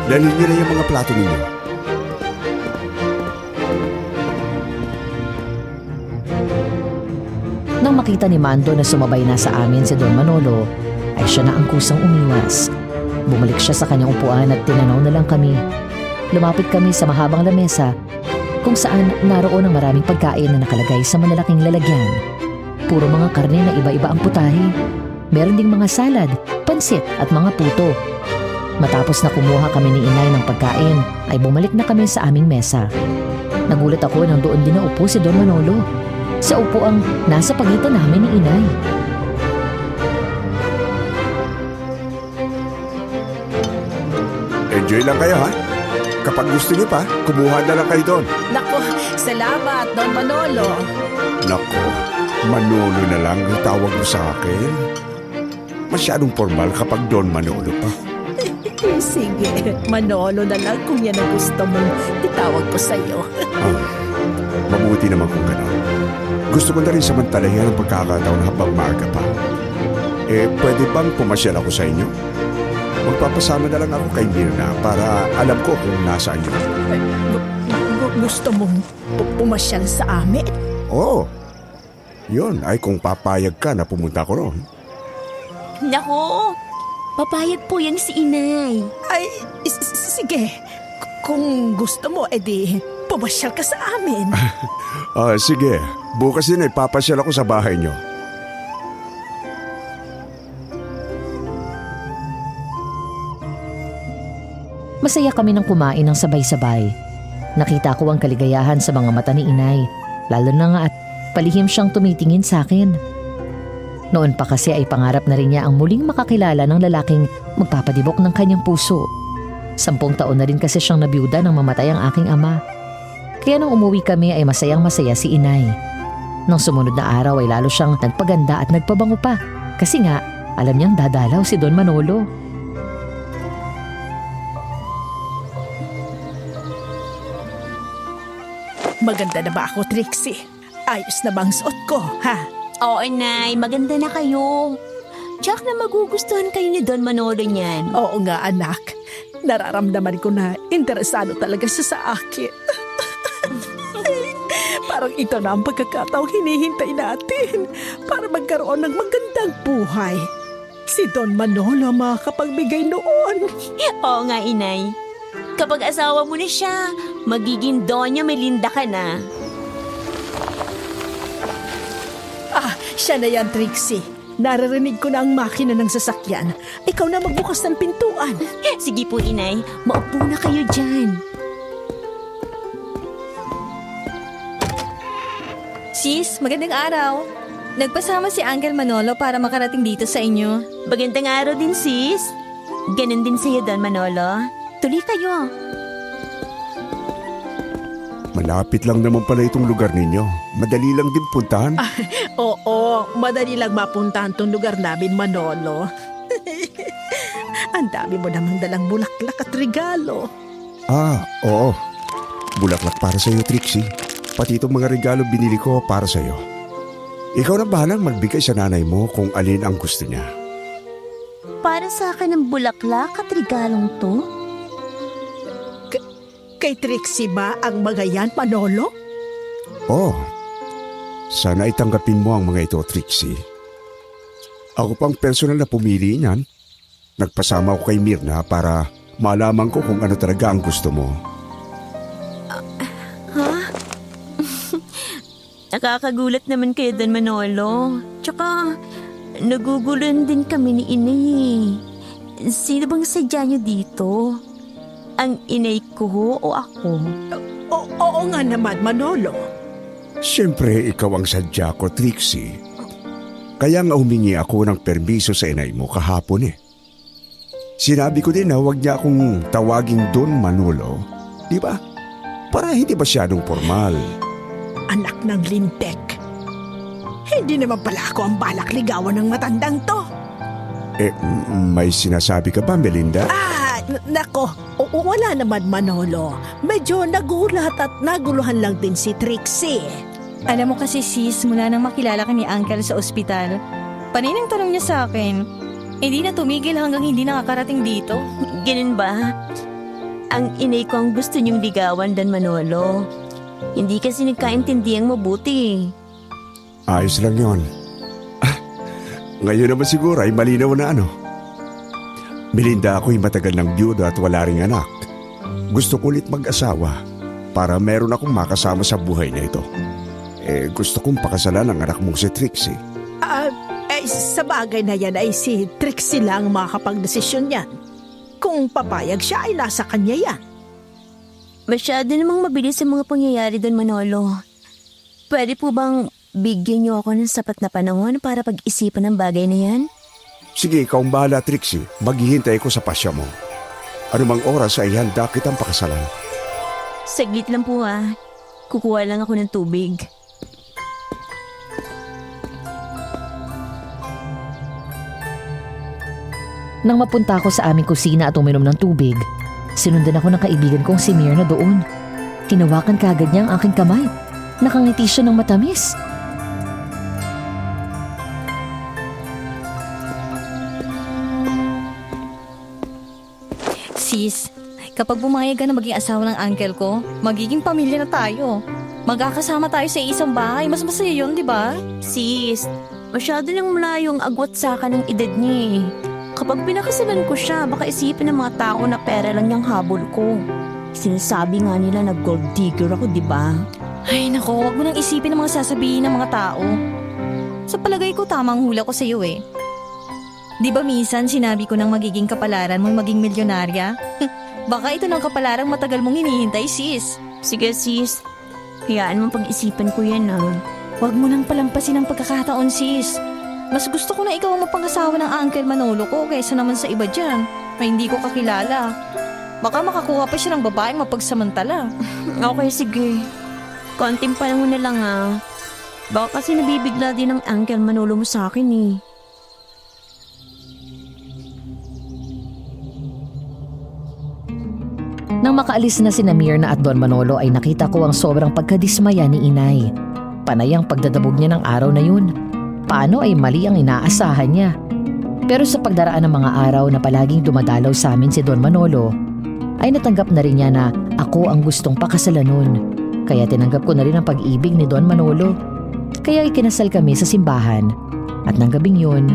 S1: Dalhin niyo na yung mga plato ninyo.
S4: Nang makita ni Mando na sumabay na sa amin si Don Manolo, ay siya na ang kusang umiwas. Bumalik siya sa kanyang upuan at tinanaw na lang kami. Lumapit kami sa mahabang lamesa kung saan naroon ang maraming pagkain na nakalagay sa malalaking lalagyan. Puro mga karne na iba-iba ang putahe. Meron ding mga salad, pansit at mga puto. Matapos na kumuha kami ni Inay ng pagkain, ay bumalik na kami sa aming mesa. Nagulat ako nang doon din naupo si Don Manolo. Sa upuang nasa pagitan namin ni Inay.
S1: Enjoy lang kayo ha. Kapag gusto niyo pa, kumuha na lang kayo doon.
S2: Nako, salamat, Don Manolo.
S1: Nako, Manolo na lang ang tawag mo sa akin. Masyadong formal kapag Don Manolo pa.
S2: Sige, Manolo na lang kung yan ang gusto mong itawag ko sa'yo.
S1: Mabuti naman kung gano'n. Gusto ko na rin samantalayan ang pagkakataon habang maaga pa. Pwede bang pumasyal ako sa inyo? Magpapasama na lang ako kay Mirna para alam ko kung nasaan yun.
S2: Gusto mong pumasyal sa amin?
S1: Oo. Yun ay kung papayag ka na pumunta ko roon.
S7: Nako, papayag po yan si inay.
S2: Ay, sige. Kung gusto mo, edi pumasyal ka sa amin.
S1: Sige. Bukas din ay papasyal ako sa bahay niyo.
S4: Masaya kami ng kumain ng sabay-sabay. Nakita ko ang kaligayahan sa mga mata ni inay, lalo na nga at palihim siyang tumitingin sa akin. Noon pa kasi ay pangarap na rin niya ang muling makakilala ng lalaking magpapadibok ng kanyang puso. 10 taon na rin kasi siyang nabiyuda nang mamatay ang aking ama. Kaya nung umuwi kami ay masayang-masaya si inay. Nang sumunod na araw ay lalo siyang nagpaganda at nagpabango pa. Kasi nga, alam niyang dadalaw si Don Manolo.
S2: Maganda na ba ako, Trixie? Ayos na bang suot ko, ha?
S7: Oo, inay, maganda na kayo. Tsak na magugustuhan kayo ni Don Manolo niyan.
S2: Oo nga, anak. Nararamdaman ko na interesado talaga siya sa akin. Parang ito na ang pagkakataong hinihintay natin para magkaroon ng magandang buhay. Si Don Manolo makakapagbigay noon.
S7: Oo nga, inay. Kapag asawa mo na siya, magiging Doña Melinda ka na.
S2: Siya na yan, Trixie. Naririnig ko na ang makina ng sasakyan. Ikaw na magbukas ng pintuan.
S7: Sige po, inay. Maupo na kayo dyan.
S5: Sis, magandang araw. Nagpasama si Uncle Manolo para makarating dito sa inyo.
S7: Magandang araw din, sis. Ganon din sa'yo, Don Manolo. Tuloy kayo.
S1: Malapit lang naman pala itong lugar ninyo. Madali lang din puntahan.
S2: Oo, madali lang mapuntahan tong lugar namin, Manolo. Ang dami mo namang dalang bulaklak at regalo.
S1: Oo. Bulaklak para sa iyo, Trixie. Pati itong mga regalo binili ko para sa iyo. Ikaw na bahalang magbigay sa nanay mo kung alin ang gusto niya.
S7: Para sa akin ang bulaklak at regalong to?
S2: Kay Trixie ba ang mga yan, Manolo?
S1: Oo. Sana itanggapin mo ang mga ito, Trixie. Ako pang personal na pumili niyan. Nagpasama ko kay Mirna para malaman ko kung ano talaga ang gusto mo.
S7: Nakakagulat naman kayo, Don Manolo. Tsaka, naguguluhan din kami ni inay. Sino bang sadya niyo dito? Ang inay ko o ako?
S2: Oo nga naman, Manolo.
S1: Siyempre, ikaw ang sadya ko, Trixie. Kaya nga humingi ako ng permiso sa inay mo kahapon eh. Sinabi ko din na huwag niya akong tawaging Don Manolo. Di ba? Para hindi masyadong formal.
S2: Anak ng lintek. Hindi naman pala ako ang balak ligawan ng matandang to.
S1: May sinasabi ka ba, Melinda?
S2: Nako, wala naman, Manolo. Medyo nagulat at naguluhan lang din si Trixie.
S5: Alam mo kasi sis, mula nang makilala ka ni Uncle sa ospital, paninang tanong niya sa akin, hindi na tumigil hanggang hindi nakakarating dito.
S7: Ganun ba? Ang inay ko ang gusto niyong ligawan, Don Manolo. Hindi kasi nagkaintindiyang mabuti.
S1: Ayos lang yon. Ngayon naman siguro ay malinaw na ano. Melinda, ako'y matagal ng byuda at wala ring anak. Gusto ko ulit mag-asawa para meron akong makasama sa buhay na ito. Gusto kong pakasalan ang anak mong si Trixie.
S2: Sa bagay na yan ay si Trixie lang makakapag-desisyon yan. Kung papayag siya ay nasa kanya yan.
S7: Masyado namang mabilis ang mga pangyayari, Don Manolo. Pwede po bang bigyan niyo ako ng sapat na panahon para pag-isipan ang bagay na yan?
S1: Sige, ikaw ang bahala, Trixie. Maghihintay ko sa pasya mo. Anumang oras ay handa kitang pakasalan.
S7: Saglit lang po Kukuha lang ako ng tubig.
S4: Nang mapunta ako sa aming kusina at uminom ng tubig, sinundan ako ng kaibigan kong si Mirna doon. Hinawakan kaagad niya ang aking kamay. Nakangiti siya ng matamis.
S5: Sis, kapag bumayag ka na maging asawa ng uncle ko, magiging pamilya na tayo. Magkakasama tayo sa isang bahay. Mas masaya yun, di ba?
S7: Sis, masyado nang malayo ang agwat sa akin ng edad niya eh. Kapag pinakasalan ko siya, baka isipin ng mga tao na pera lang yung habol ko. Sinasabi nga nila na gold digger ako, di ba?
S5: Ay nako, wag mo nang isipin ang mga sasabihin ng mga tao. Sa palagay ko, tamang hula ko sa iyo eh. Di ba minsan sinabi ko nang magiging kapalaran mong maging milyonarya? Baka ito ng kapalarang matagal mong hinihintay, sis.
S7: Sige sis, hayaan mo pag-isipan ko yan ah.
S5: Huwag mo nang palampasin ang pagkakataon, sis. Mas gusto ko na ikaw ang mapangasawa ng Uncle Manolo ko kaysa naman sa iba dyan na hindi ko kakilala. Baka makakuha pa siya ng babaeng mapagsamantala.
S7: Okay, sige. Konting panahon na lang ah. Baka kasi nabibigla din ang Uncle Manolo mo sa akin eh.
S4: Nang makaalis na si Mirna at Don Manolo ay nakita ko ang sobrang pagkadismaya ni Inay. Panay ang pagdadabog niya ng araw na yun. Paano ay mali ang inaasahan niya. Pero sa pagdaraan ng mga araw na palaging dumadalaw sa amin si Don Manolo, ay natanggap na rin niya na ako ang gustong pakasalan nun. Kaya tinanggap ko na rin ang pag-ibig ni Don Manolo. Kaya ikinasal kami sa simbahan. At nang gabing yun,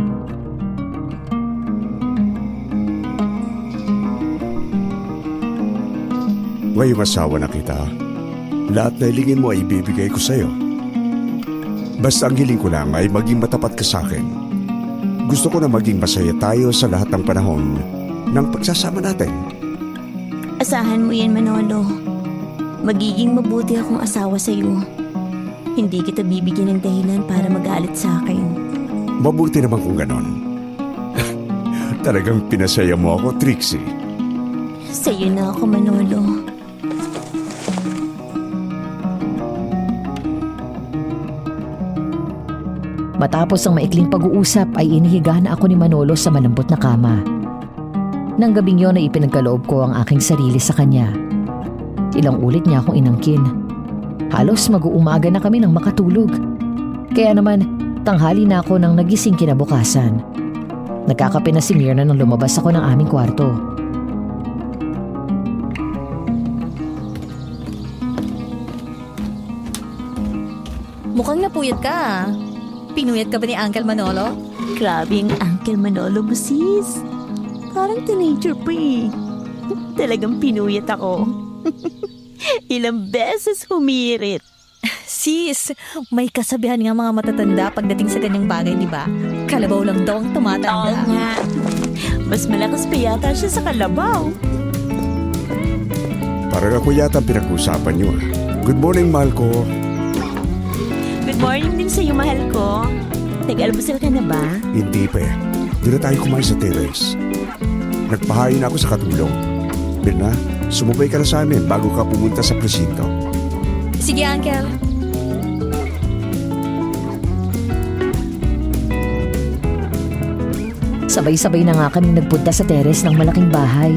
S1: Ngayong asawa na kita, lahat na hilingin mo ay ibibigay ko sa'yo. Basta ang hiling ko lang ay maging matapat ka sa akin. Gusto ko na maging masaya tayo sa lahat ng panahon ng pagsasama natin.
S7: Asahan mo yan, Manolo. Magiging mabuti akong asawa sa iyo. Hindi kita bibigyan ng dahilan para magalit sa akin.
S1: Mabuti naman kung ganon. Talagang pinasaya mo ako, Trixie.
S7: Sa'yo na ako, Manolo.
S4: matapos ang maikling pag-uusap ay inihiga na ako ni Manolo sa malambot na kama. Nang gabing yon ay ipinagkaloob ko ang aking sarili sa kanya. Ilang ulit niya akong inangkin. Halos mag-uumaga na kami nang makatulog. Kaya naman, tanghali na ako nang nagising kinabukasan. Nagkakape na si Mirna nang lumabas ako ng aming kwarto.
S5: Mukhang napuyat ka ah. Pinuyat ka ba ni Uncle Manolo?
S7: Grabe ang Uncle Manolo mo, sis. Parang teenager pa eh. Talagang pinuyat ako. Ilang beses humirit.
S5: Sis, may kasabihan nga mga matatanda pagdating sa ganyang bagay, di ba? Kalabaw lang daw ang tumatanda.
S7: Oo nga. Mas malakas pa yata siya sa kalabaw.
S1: Parang ako yata ang pinag-usapan niyo. Good morning, mahal ko.
S7: Good morning din sa'yo, mahal ko. Nag-almusal ka na ba?
S1: Hindi pa eh. Doon na tayo kumain sa terrace. Nagpahain ako sa katulong. Birna, sumubay ka na sa amin bago ka pumunta sa presinto.
S5: Sige, Uncle.
S4: Sabay-sabay na nga kaming nagpunta sa teres ng malaking bahay.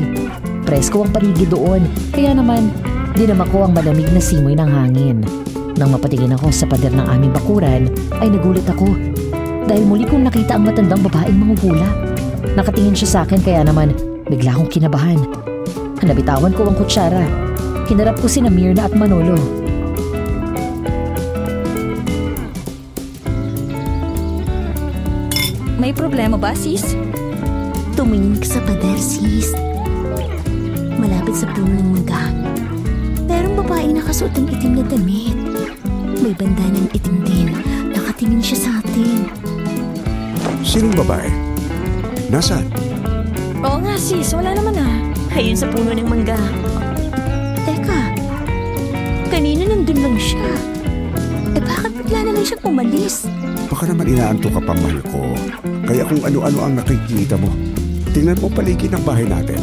S4: Presko ang paligid doon, kaya naman dinama ko ang malamig na simoy ng hangin. Nang mapatingin ako sa pader ng aming bakuran, ay nagulat ako. Dahil muli kong nakita ang matandang babaeng manguhula. Nakatingin siya sa akin kaya naman bigla akong kinabahan. Nabitawan ko ang kutsara. Hinarap ko sina Mirna at Manolo.
S5: May problema ba, sis?
S7: Tumingin ka sa pader, sis. Malapit sa puno ng mangga. Merong babaeng nakasuot ng itim na damit. May bandanang itim din. Nakatingin siya sa atin.
S1: Sinong babae? Nasaan?
S5: Oo nga, sis. Wala naman ah.
S7: Ayun sa puno ng mangga. Teka, kanina nandun lang siya. Bakit bigla na lang siyang umalis?
S1: Baka naman inaanto ka pa, mahal ko. Kaya kung ano-ano ang nakikita mo, tingnan mo paligid ng bahay natin.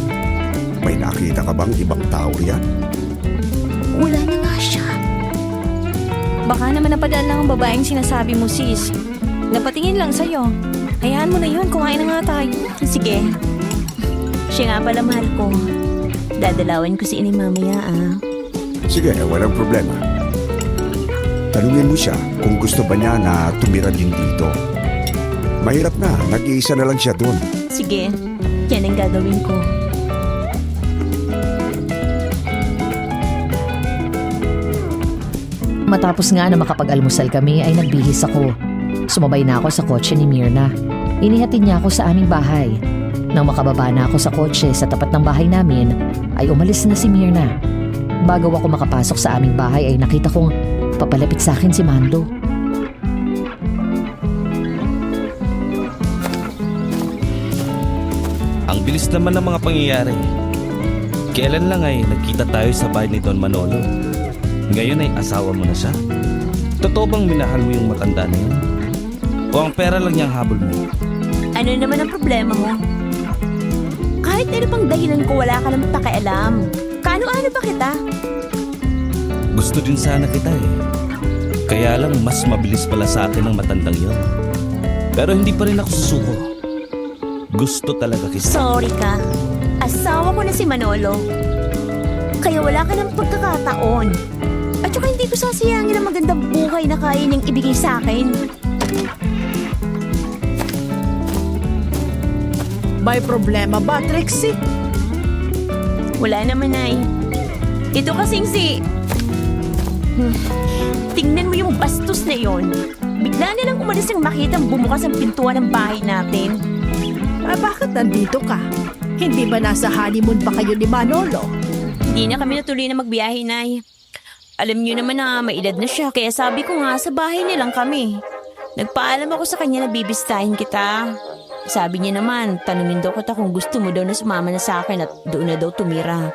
S1: May nakita ka bang ibang tao riyan?
S7: Wala na nga siya.
S5: Baka naman napadaan lang ang babaeng sinasabi mo, sis. Napatingin lang sa'yo. Hayaan mo na yun, kumain na nga tayo.
S7: Sige, Siya nga pala, mahal ko. Dadalawan ko si inay mamaya, ah.
S1: Sige, walang problema. Tanungin mo siya kung gusto ba niya na tumira din dito. Mahirap na, nag-iisa na lang siya doon.
S7: Sige, yan ang gagawin ko.
S4: Matapos nga na makapag-almusal kami ay nagbihis ako. Sumabay na ako sa kotse ni Mirna. Inihatid niya ako sa aming bahay. Nang makababa na ako sa kotse sa tapat ng bahay namin, ay umalis na si Mirna. Bago ako makapasok sa aming bahay ay nakita kong papalapit sa akin si Mando.
S8: Ang bilis naman ng mga pangyayari. Kailan lang ay nagkita tayo sa bahay ni Don Manolo. Ngayon ay asawa mo na siya. Totoo bang minahal mo yung matanda na yun? O ang pera lang niyang habol mo?
S7: Ano naman ang problema mo? Kahit ano pang dahilan ko, wala ka namang pakialam. Kaano-ano ba kita?
S8: Gusto din sana kita eh. Kaya lang mas mabilis pala sa akin ang matandang yun. Pero hindi pa rin ako susuko. Gusto talaga kita.
S7: Sorry ka. Asawa ko na si Manolo. Kaya wala ka ng pagkakataon. At saka hindi ko sasayangin ang magandang buhay na kaya niyang ibigay sa akin.
S2: May problema ba, Trixie?
S7: Wala naman, ay. Ito kasing si... Tingnan mo yung bastos na yon. Bigla na lang umalis ang makitang bumukas ang pintuan ng bahay natin.
S2: Bakit nandito ka? Hindi ba nasa honeymoon pa kayo ni Manolo?
S7: Hindi na kami natuloy na magbiyahe, Nay. Alam niyo naman na may edad na siya, kaya sabi ko nga sa bahay nilang kami. Nagpaalam ako sa kanya na bibistahin kita. Sabi niya naman, tanungin daw kita kung gusto mo daw na sumama na sa akin at doon na daw tumira.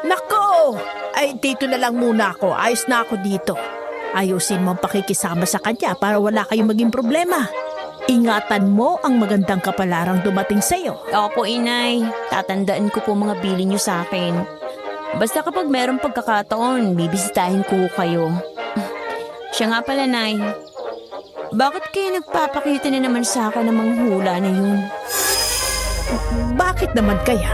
S2: Nako! Ay, dito na lang muna ako. Ayos na ako dito. Ayusin mo ang pakikisama sa kanya para wala kayong maging problema. Ingatan mo ang magandang kapalarang dumating sa'yo.
S7: Opo, Inay. Tatandaan ko po mga bilin niyo sa akin. Basta kapag merong pagkakataon, bibisitahin ko kayo. Siya nga pala, Nay. Bakit kayo nagpapakita na naman sa akin ng mga hula na yun?
S2: Bakit naman kaya?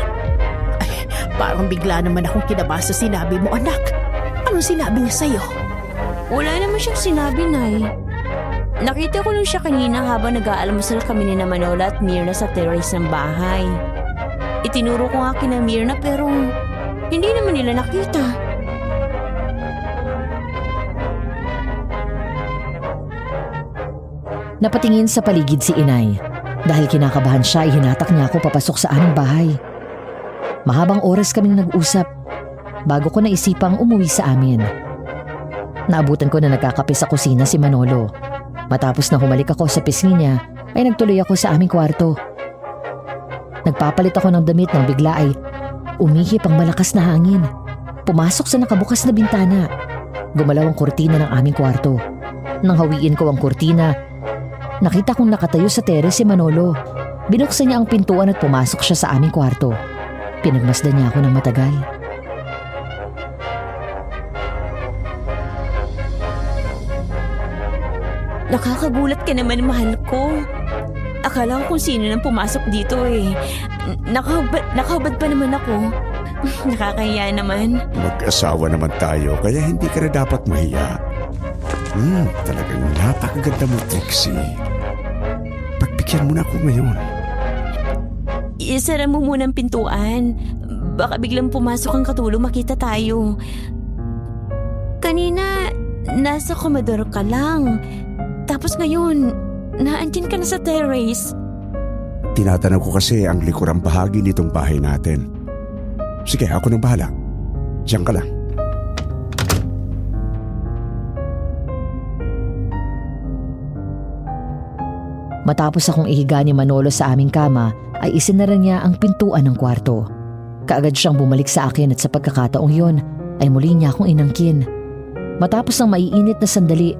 S2: Ay, parang bigla naman akong kinabasa sinabi mo, anak. Anong sinabi niya sa'yo?
S7: Wala naman siyang sinabi, Nay. Nakita ko lang siya kanina habang nag-aalmusal kami ni Manolo at Mirna sa terrace ng bahay. Itinuro ko nga kina Mirna pero hindi naman nila nakita.
S4: Napatingin sa paligid si Inay. Dahil kinakabahan siya, ihinatak niya ako papasok sa aming bahay. Mahabang oras kaming nag-usap bago ko naisipang umuwi sa amin. Naabutan ko na nagkakape sa kusina si Manolo. Matapos na humalik ako sa pisngi niya, ay nagtuloy ako sa aming kwarto. Nagpapalit ako ng damit nang bigla ay umihip ang malakas na hangin. Pumasok sa nakabukas na bintana. Gumalaw ang kurtina ng aming kwarto. Nang hawiin ko ang kurtina, nakita kong nakatayo sa terrace si Manolo. Binuksan niya ang pintuan at pumasok siya sa aming kwarto. Pinagmasdan niya ako ng matagal.
S7: Nakakagulat ka naman, mahal ko. Akala ko kung sino nang pumasok dito eh. Nakahubad pa naman ako. Nakakahiya naman.
S1: Mag-asawa naman tayo, kaya hindi ka na dapat mahiya. Talagang napakaganda mo, Trixie. Pagbigyan mo na ako ngayon.
S7: Isara mo muna ang pintuan. Baka biglang pumasok ang katulong makita tayo. Kanina, nasa komedor ka lang. Tapos ngayon, naandyan ka na sa terrace.
S1: Tinatanaw ko kasi ang likurang bahagi nitong bahay natin. Sige, ako nang bahala. Diyan ka lang.
S4: Matapos akong ihiga ni Manolo sa aming kama, ay isinara niya ang pintuan ng kwarto. Kaagad siyang bumalik sa akin at sa pagkakataong yon, ay muli niya akong inangkin. Matapos ang maiinit na sandali,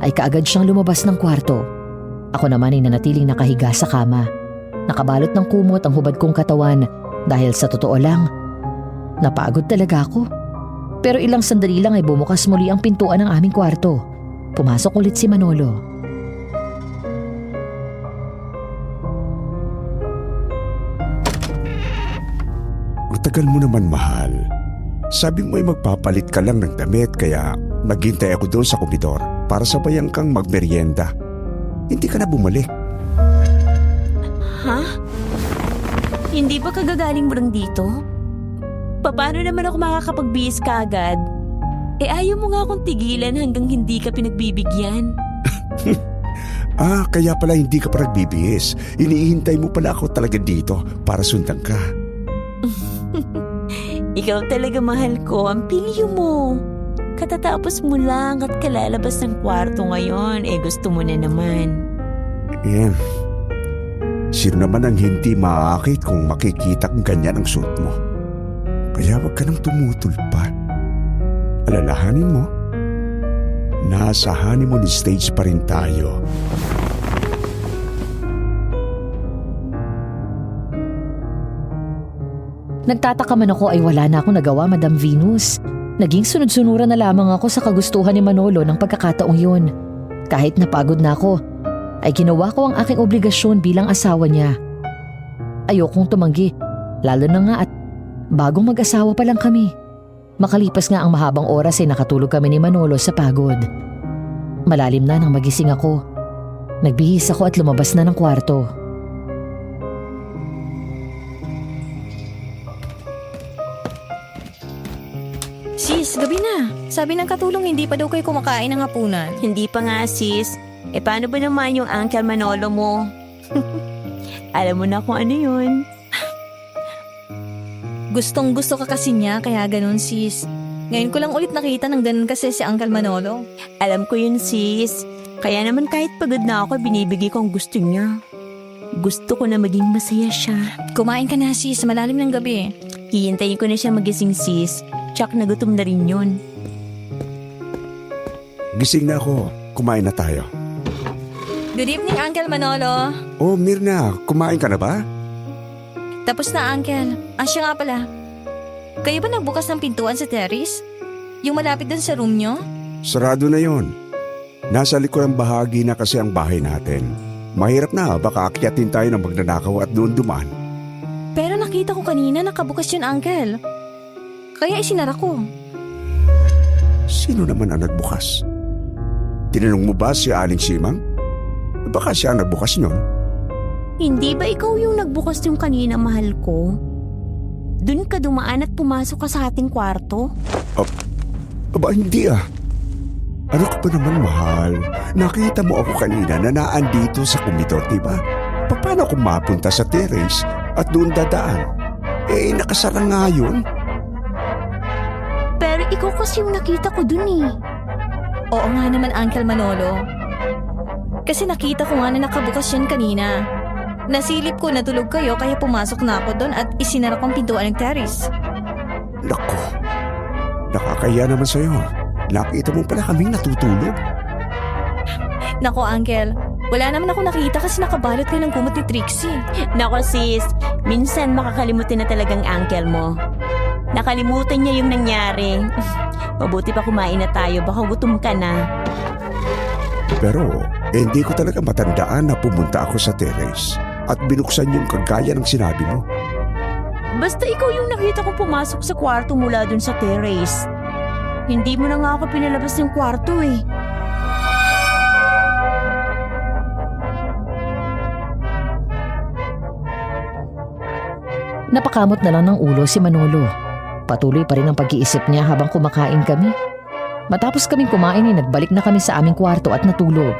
S4: ay kaagad siyang lumabas ng kwarto. Ako naman ay nanatiling nakahiga sa kama. Nakabalot ng kumot ang hubad kong katawan dahil sa totoo lang, napagod talaga ako. Pero ilang sandali lang ay bumukas muli ang pintuan ng aming kwarto. Pumasok ulit si Manolo.
S1: tagal mo naman, mahal. Sabi mo ay magpapalit ka lang ng damit kaya naghintay ako doon sa komedor para sabayan kang magmeryenda. Hindi ka na bumalik.
S7: Ha? Hindi ba kagagaling mo lang dito? Paano naman ako makakapagbihis kaagad? Ayaw mo nga akong tigilan hanggang hindi ka pinagbibigyan.
S1: Kaya pala hindi ka pa nagbibihis. Iniihintay mo pala ako talaga dito para sundan ka.
S7: Ikaw talaga mahal ko, ang pilyo mo. Katatapos mo lang at kalalabas ng kwarto ngayon, gusto mo na naman.
S1: Yan. Sino naman ang hindi maaakit kung makikita kang ganyan ang suot mo? Kaya wag ka nang tumutol pa. Alalahanin mo, nasa honeymoon stage pa rin tayo.
S4: Nagtataka man ako ay wala na akong nagawa, Madam Venus. Naging sunod-sunuran na lamang ako sa kagustuhan ni Manolo ng pagkakataong yun. Kahit napagod na ako, ay ginawa ko ang aking obligasyon bilang asawa niya. Ayokong tumanggi, lalo na nga at bagong mag-asawa pa lang kami. Makalipas nga ang mahabang oras ay nakatulog kami ni Manolo sa pagod. Malalim na nang magising ako. Nagbihis ako at lumabas na ng kwarto.
S5: Sis, gabi na. Sabi ng katulong hindi pa daw kayo kumakain ng hapunan.
S7: Hindi pa nga sis. Paano ba naman yung Uncle Manolo mo? Alam mo na kung ano yun.
S5: Gustong gusto ka kasi niya, kaya ganun sis. Ngayon ko lang ulit nakita ng ganun kasi si Uncle Manolo.
S7: Alam ko yun sis. Kaya naman kahit pagod na ako, binibigay ko ang gusto niya. Gusto ko na maging masaya siya.
S5: Kumain ka na sis, malalim ng gabi.
S7: Hihintayin ko na siya magising sis. Tsak na gutom na rin yun.
S1: Gising na ako. Kumain na tayo.
S5: Good evening, Uncle Manolo.
S1: Oh, Mirna, kumain ka na ba?
S5: Tapos na, Uncle. Siya nga pala. Kayo ba nagbukas ng pintuan sa terrace? Yung malapit dun sa room nyo?
S1: Sarado na yon. Nasa likurang bahagi na kasi ang bahay natin. Mahirap na, baka akyatin tayo ng magnanakaw at doon dumaan.
S5: Pero nakita ko kanina nakabukas yun, Uncle. Kaya isinara ko.
S1: Sino naman ang nagbukas? Tinanong mo ba si Aling Simang? Baka siya ang nagbukas nun.
S7: Hindi ba ikaw yung nagbukas yung kanina, mahal ko? Doon ka dumaan at pumasok ka sa ating kwarto?
S1: Aba, hindi ah. Ano ka ba naman, mahal? Nakita mo ako kanina na naandito sa komedor, diba? Paano ako mapunta sa terrace at doon dadaan? Nakasara nga yun.
S7: Pero ikaw kasi yung nakita ko dun eh.
S5: Oo nga naman, Uncle Manolo. Kasi nakita ko nga na nakabukas yan kanina. Nasilip ko na tulog kayo kaya pumasok na ako doon at isinara ko ang pintuan ng terrace.
S1: Naku, nakakaya naman sa'yo. Nakita mo pala kaming natutulog.
S5: Nako, Uncle. Wala naman ako nakita kasi nakabalot kayo ng kumot ni Trixie.
S7: Nako sis, minsan makakalimutin na talagang uncle mo. Nakalimutan niya yung nangyari. Mabuti pa kumain na tayo, baka gutom ka na.
S1: Pero hindi ko talaga matandaan na pumunta ako sa terrace at binuksan yung kagaya ng sinabi mo.
S7: Basta ikaw yung nakita kong pumasok sa kwarto mula dun sa terrace. Hindi mo na nga ako pinalabas ng kwarto eh.
S4: Napakamot na lang ng ulo si Manolo. Patuloy pa rin ang pag-iisip niya habang kumakain kami. Matapos kaming kumain ay nagbalik na kami sa aming kwarto at natulog.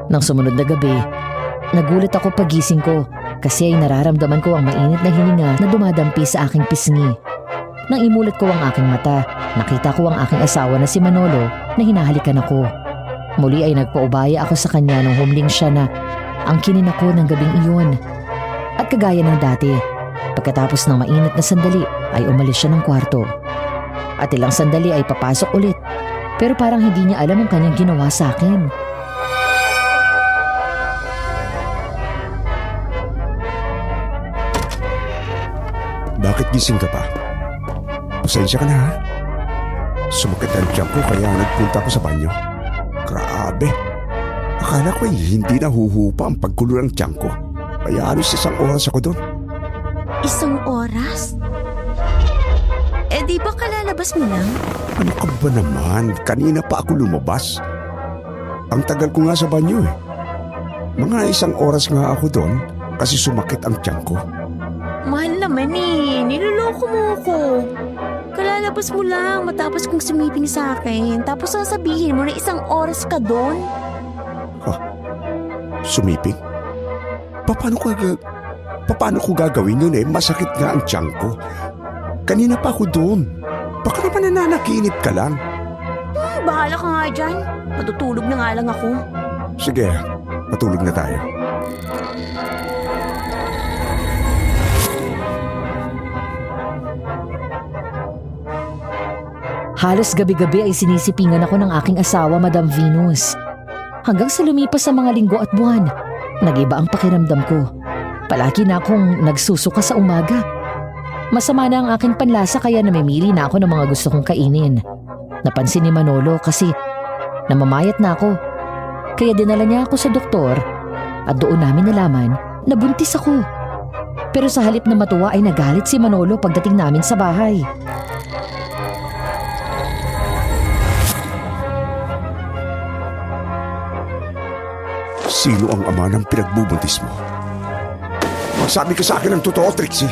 S4: Nang sumunod na gabi, nagulat ako pagising ko kasi ay nararamdaman ko ang mainit na hininga na dumadampi sa aking pisngi. Nang imulat ko ang aking mata, nakita ko ang aking asawa na si Manolo na hinahalikan ako. Muli ay nagpaubaya ako sa kanya nung humling siya na angkinin ako ng gabing iyon. At kagaya ng dati, pagkatapos ng mainit na sandali ay umalis siya ng kwarto. At ilang sandali ay papasok ulit. Pero parang hindi niya alam ang kanyang ginawa sa akin.
S1: Bakit gising ka pa? Pasensya ka na ha? Sumakit ang tiyan ko kaya nagpunta ako sa banyo. Grabe. Akala ko hindi nahuhupa ang pagkulo ng tiyan ko. Kaya alos 1 oras ako doon.
S7: 1 oras? di ba kalalabas mo lang?
S1: Ano ka ba naman? Kanina pa ako lumabas. Ang tagal ko nga sa banyo eh. Mga 1 oras nga ako doon kasi sumakit ang tiyan ko.
S7: Mahal naman eh. Niloloko mo ako. Kalalabas mo lang matapos kong sumiping sa akin. Tapos sasabihin mo na 1 oras ka doon.
S1: Sumiping? Paano ko gagawin yun eh? Masakit nga ang tiyan ko. Kanina pa ako doon. Baka naman nananaginip ka lang.
S7: Bahala ka nga dyan. Matutulog na nga lang ako.
S1: Sige, matulog na tayo.
S4: Halos gabi-gabi ay sinisipingan ako ng aking asawa, Madam Venus. Hanggang sa lumipas sa mga linggo at buwan, nag-iba ang pakiramdam ko. Palagi na akong nagsusuka sa umaga. Masama na ang aking panlasa kaya namimili na ako ng mga gusto kong kainin. Napansin ni Manolo kasi namamayat na ako. Kaya dinala niya ako sa doktor at doon namin nalaman na buntis ako. Pero sa halip na matuwa ay nagalit si Manolo pagdating namin sa bahay.
S1: Sino ang ama ng pinagbubuntis mo? Magsabi ka sa akin ng totoo, Trixie.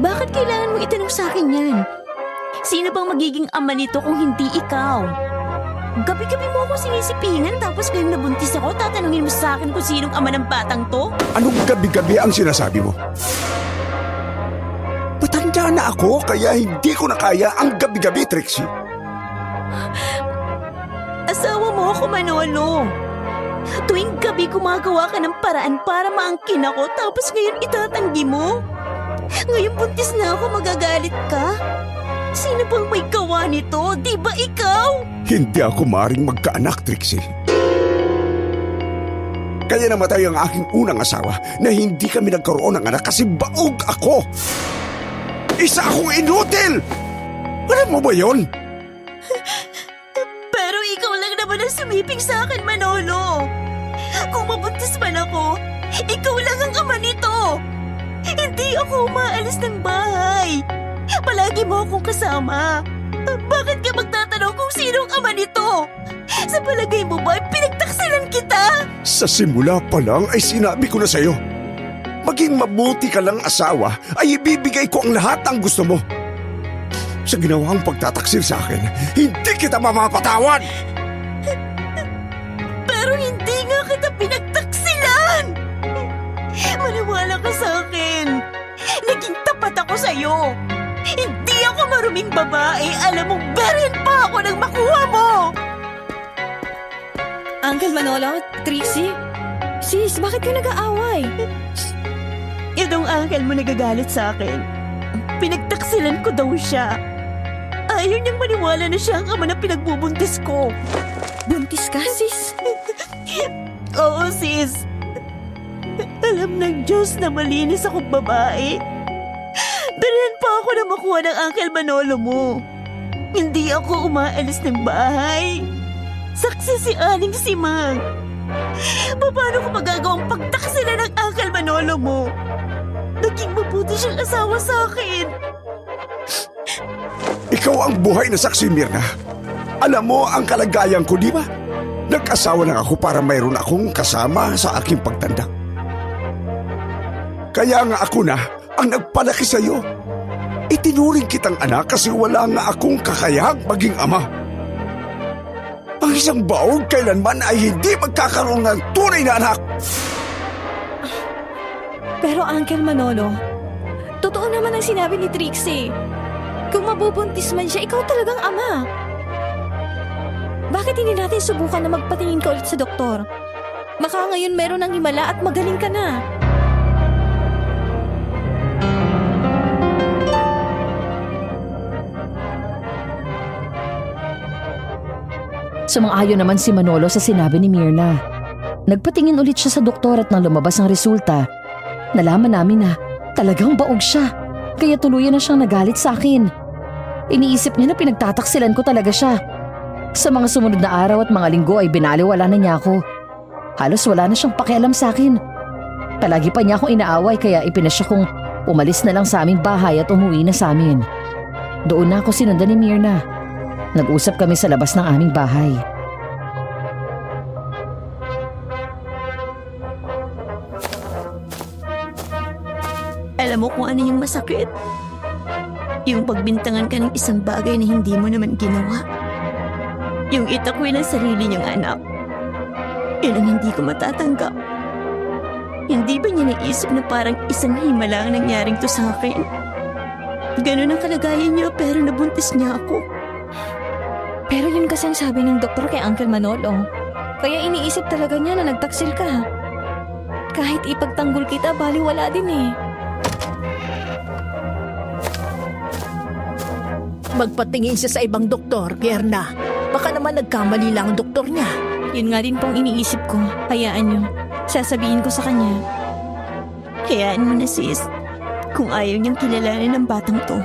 S7: Bakit kailangan mo itanong sa akin yan? Sino bang magiging ama nito kung hindi ikaw? Gabi-gabi mo ako sinisipingan tapos ngayong nabuntis ako, tatanungin mo sa akin kung sinong ama ng batang to?
S1: Anong gabi-gabi ang sinasabi mo? Matanda na ako kaya hindi ko na kaya ang gabi-gabi, Trixie.
S7: Asawa mo ako, Manolo. Tuwing gabi gumagawa ka ng paraan para maangkin ako tapos ngayon itatanggi mo? Ngayon buntis na ako, magagalit ka? Sino bang may gawa nito? Di ba ikaw?
S1: Hindi ako maaaring magkaanak, Trixie. Kaya namatay ang aking unang asawa na hindi kami nagkaroon ng anak kasi baog ako. Isa akong inutil! Alam mo ba yon?
S7: Pero ikaw lang naman ang sumiping sa akin, Manolo. Kung mabuntis man ako, ikaw lang ang ama nito. Hindi ako umaalis ng bahay. Palagi mo akong kasama. Bakit ka magtatanong kung sino ang ama nito? Sa palagay mo ba, pinagtaksilan kita?
S1: Sa simula pa lang ay sinabi ko na sa'yo. Maging mabuti ka lang asawa ay ibibigay ko ang lahat ng gusto mo. Sa ginawang pagtataksil sa akin, hindi kita mamapatawad!
S7: Pero hindi nga kita pinagtaksilan! Maniwala ka sa akin. Naging tapat ako sa'yo. Hindi ako maruming babae. Alam mo, berin pa ako nang makuha mo!
S5: Uncle Manolo, Trixie? Sis, bakit kayo nag-aaway?
S7: Itong uncle mo nagagalit sa akin. Pinagtaksilan ko daw siya. Ayaw niyang maniwala na siya ang ama na pinagbubuntis ko.
S5: Buntis ka, sis?
S7: Oo, sis. Alam ng Diyos na malinis akong babae. Dalhan pa ako na makuha ng Uncle Manolo mo. Hindi ako umaalis ng bahay. Saksi si Aling Simang. Paano ko magagawang pagtaksilan ng Uncle Manolo mo? Naging mabuti siyang asawa sa akin.
S1: Ikaw ang buhay na saksi, Mirna. Alam mo ang kalagayan ko, di ba? Nag-asawa lang ako para mayroon akong kasama sa aking pagtanda. Kaya nga ako na ang nagpalaki sa'yo. Itinuring kitang anak kasi wala nga akong kakayahang maging ama. Ang isang baog kailanman ay hindi magkakaroon ng tunay na anak.
S5: Pero Uncle Manolo, totoo naman ang sinabi ni Trixie. Kung mabubuntis man siya, ikaw talagang ama. Bakit hindi natin subukan na magpatingin ka ulit sa doktor? Baka ngayon meron ng himala at magaling ka na.
S4: Sumang-ayon naman si Manolo sa sinabi ni Mirna. Nagpatingin ulit siya sa doktor at nang lumabas ang resulta, nalaman namin na talagang baog siya. Kaya tuluyan na siyang nagalit sa akin. Iniisip niya na pinagtataksilan ko talaga siya. Sa mga sumunod na araw at mga linggo ay binaliwala na niya ako. Halos wala na siyang pakialam sa akin. Palagi pa niya akong inaaway kaya ipinasya kong umalis na lang sa aming bahay at umuwi na sa amin. Doon na ako sinundan ni Mirna. Nag-usap kami sa labas ng aming bahay.
S7: Alam mo kung ano yung masakit? Yung pagbintangan ka ng isang bagay na hindi mo naman ginawa. Yung itakwil ang sarili niyang anak. Yun ang hindi ko matatanggap. Hindi ba niya naisip na parang isang himala ang nangyaring to sa akin? Ganun ang kalagayan niya pero nabuntis niya ako.
S5: Pero yun kasi ang sabi ng doktor kay Uncle Manolo. Kaya iniisip talaga niya na nagtaksil ka. Kahit ipagtanggol kita, baliwala din eh.
S6: Magpatingin siya sa ibang doktor, Pierna. Baka naman nagkamali lang ang doktor niya.
S5: Yun nga din pong iniisip ko. Hayaan niyo. Sasabihin ko sa kanya.
S7: Hayaan mo na sis. Kung ayaw niyang kilalanin ng batang to,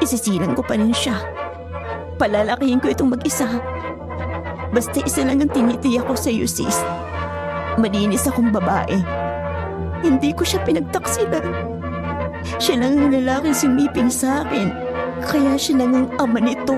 S7: isisilang ko pa rin siya. Palalakihin ko itong mag-isa. Basta isa lang ang tinitiyak ko sa iyo sis. Malinis akong babae. Hindi ko siya pinagtaksilan. Siya lang ang lalaking sumiping sa akin. Kaya siya lang ang ama nito.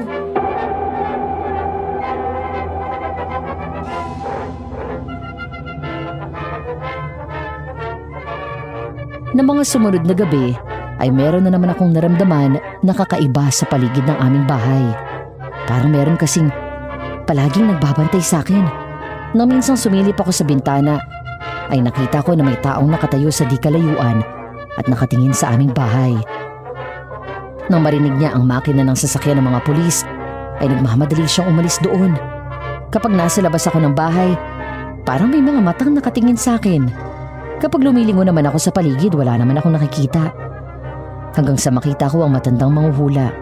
S4: Na mga sumunod na gabi ay meron na naman akong naramdaman na kakaiba sa paligid ng aming bahay. Parang meron kasing palaging nagbabantay sa akin. Nang minsang sumilip ako sa bintana ay nakita ko na may taong nakatayo sa di kalayuan at nakatingin sa aming bahay. Nang marinig niya ang makina ng sasakyan ng mga pulis ay nagmamadali siyang umalis doon. Kapag nasa labas ako ng bahay, parang may mga matang nakatingin sa akin. Kapag lumilingon naman ako sa paligid, wala naman akong nakikita. Hanggang sa makita ko ang matandang manghuhula.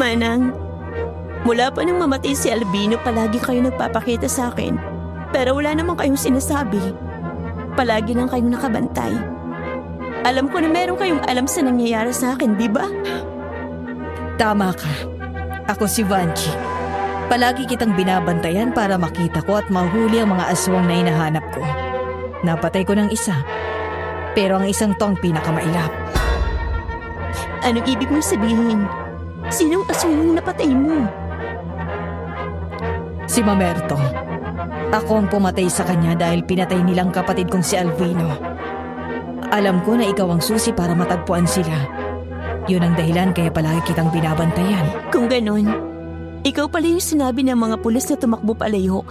S7: Manang, mula pa nang mamatay si Albino, palagi kayo nagpapakita sa akin. Pero wala naman kayong sinasabi. Palagi lang kayong nakabantay. Alam ko na meron kayong alam sa nangyayari sa akin, di ba?
S2: Tama ka. Ako si Vanji. Palagi kitang binabantayan para makita ko at mahuli ang mga aswang na hinahanap ko. Napatay ko ng isa. Pero ang isang to ang pinakamailap.
S7: Anong ibig mong sabihin? Sinong aswang yung napatay mo?
S2: Si Mamerto. Ako ang pumatay sa kanya dahil pinatay nilang kapatid kong si Alvino. Alam ko na ikaw ang susi para matagpuan sila. Yun ang dahilan kaya palagi kitang binabantayan.
S7: Kung ganun, ikaw pala yung sinabi ng mga pulis na tumakbo palayo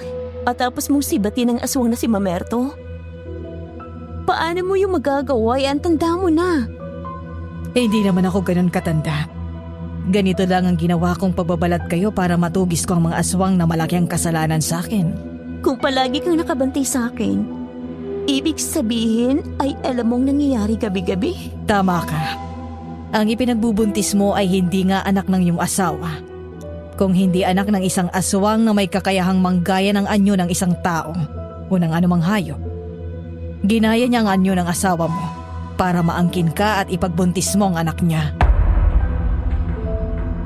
S7: at tapos mong sibatin ang aswang na si Mamerto? Paano mo yung magagawa? Ang tanda mo na.
S2: Hindi naman ako ganun katanda. Ganito lang ang ginawa kong pagbabalat kayo para matugis ko ang mga aswang na malaki ang kasalanan sa akin.
S7: Kung palagi kang nakabantay sa akin, ibig sabihin ay alam mong nangyayari gabi-gabi?
S2: Tama ka. Ang ipinagbubuntis mo ay hindi nga anak ng iyong asawa. Kung hindi anak ng isang aswang na may kakayahang manggaya ng anyo ng isang tao o ng anumang hayop. Ginaya niya ang anyo ng asawa mo para maangkin ka at ipagbuntis mo ang anak niya.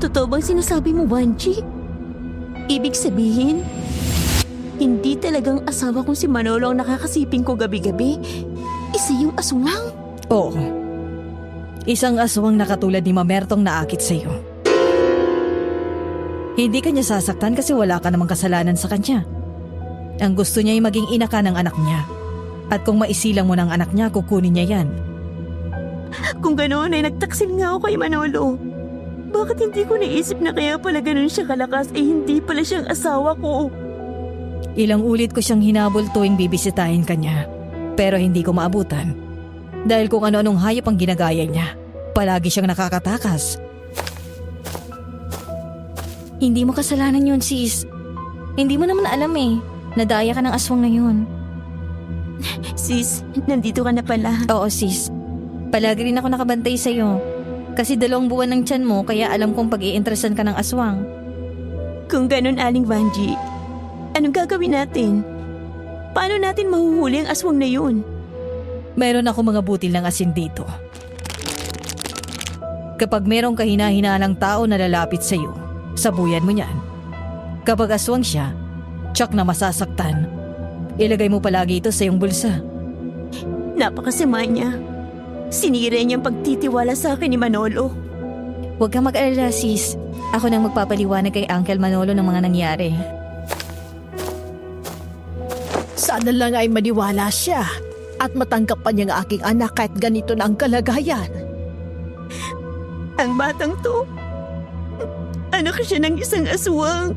S7: Totoo bang sinasabi mo, Vanji? Ibig sabihin, hindi talagang asawa kong si Manolo ang nakakasiping ko gabi-gabi? Isa yung aswang?
S2: Oo. Isang aswang na katulad ni Mamertong naakit sa iyo. Hindi ka niya sasaktan kasi wala ka namang kasalanan sa kanya. Ang gusto niya ay maging ina ka ng anak niya. At kung maisilang mo ng anak niya, kukunin niya yan.
S7: Kung ganoon ay nagtaksil nga ako kay Manolo. Bakit hindi ko naisip na kaya pala ganun siya kalakas hindi pala siyang asawa ko?
S2: Ilang ulit ko siyang hinabol tuwing bibisitahin ka niya. Pero hindi ko maabutan. Dahil kung ano-anong hayop ang ginagaya niya, palagi siyang nakakatakas.
S5: Hindi mo kasalanan yun, sis. Hindi mo naman alam eh. Nadaya ka ng aswang na yun.
S7: Sis, nandito ka na pala.
S5: Oo, sis. Palagi rin ako nakabantay sa'yo. Kasi 2 buwan ng tiyan mo, kaya alam kong pag-iinteresan ka ng aswang.
S7: Kung ganun, Aling Vanji, anong gagawin natin? Paano natin mahuhuli ang aswang na yun?
S2: Meron ako mga butil ng asin dito. Kapag merong kahina-hinalang tao na lalapit sa iyo, sabuyan mo niyan. Kapag aswang siya, tsak na masasaktan,
S5: Ilagay mo palagi ito sa iyong bulsa.
S7: Napakasama niya. Sinira niya ang pagtitiwala sa akin ni Manolo.
S5: Huwag kang mag-alala, sis. Ako nang magpapaliwanag kay Uncle Manolo ng mga nangyari.
S2: Sana lang ay maniwala siya at matanggap pa niya ang aking anak kahit ganito na ang kalagayan.
S7: Ang batang to, anak siya ng isang aswang.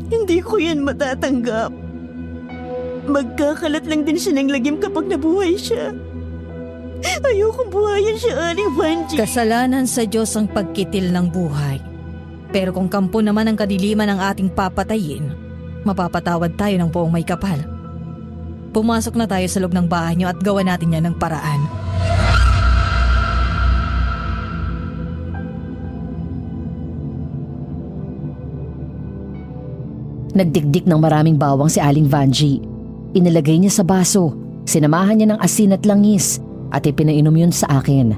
S7: Hindi ko yan matatanggap. Magkakalat lang din siya ng lagim kapag nabuhay siya. Ayokong buhayan siya, Aling Vanji.
S5: Kasalanan sa Diyos ang pagkitil ng buhay. Pero kung kampo naman ang kadiliman ang ating papatayin, mapapatawad tayo ng buong may kapal. Pumasok na tayo sa loob ng bahay niyo at gawa natin yan ng paraan.
S4: Nagdikdik ng maraming bawang si Aling Vanji. Inilagay niya sa baso, sinamahan niya ng asin at langis at ipinainom yun sa akin.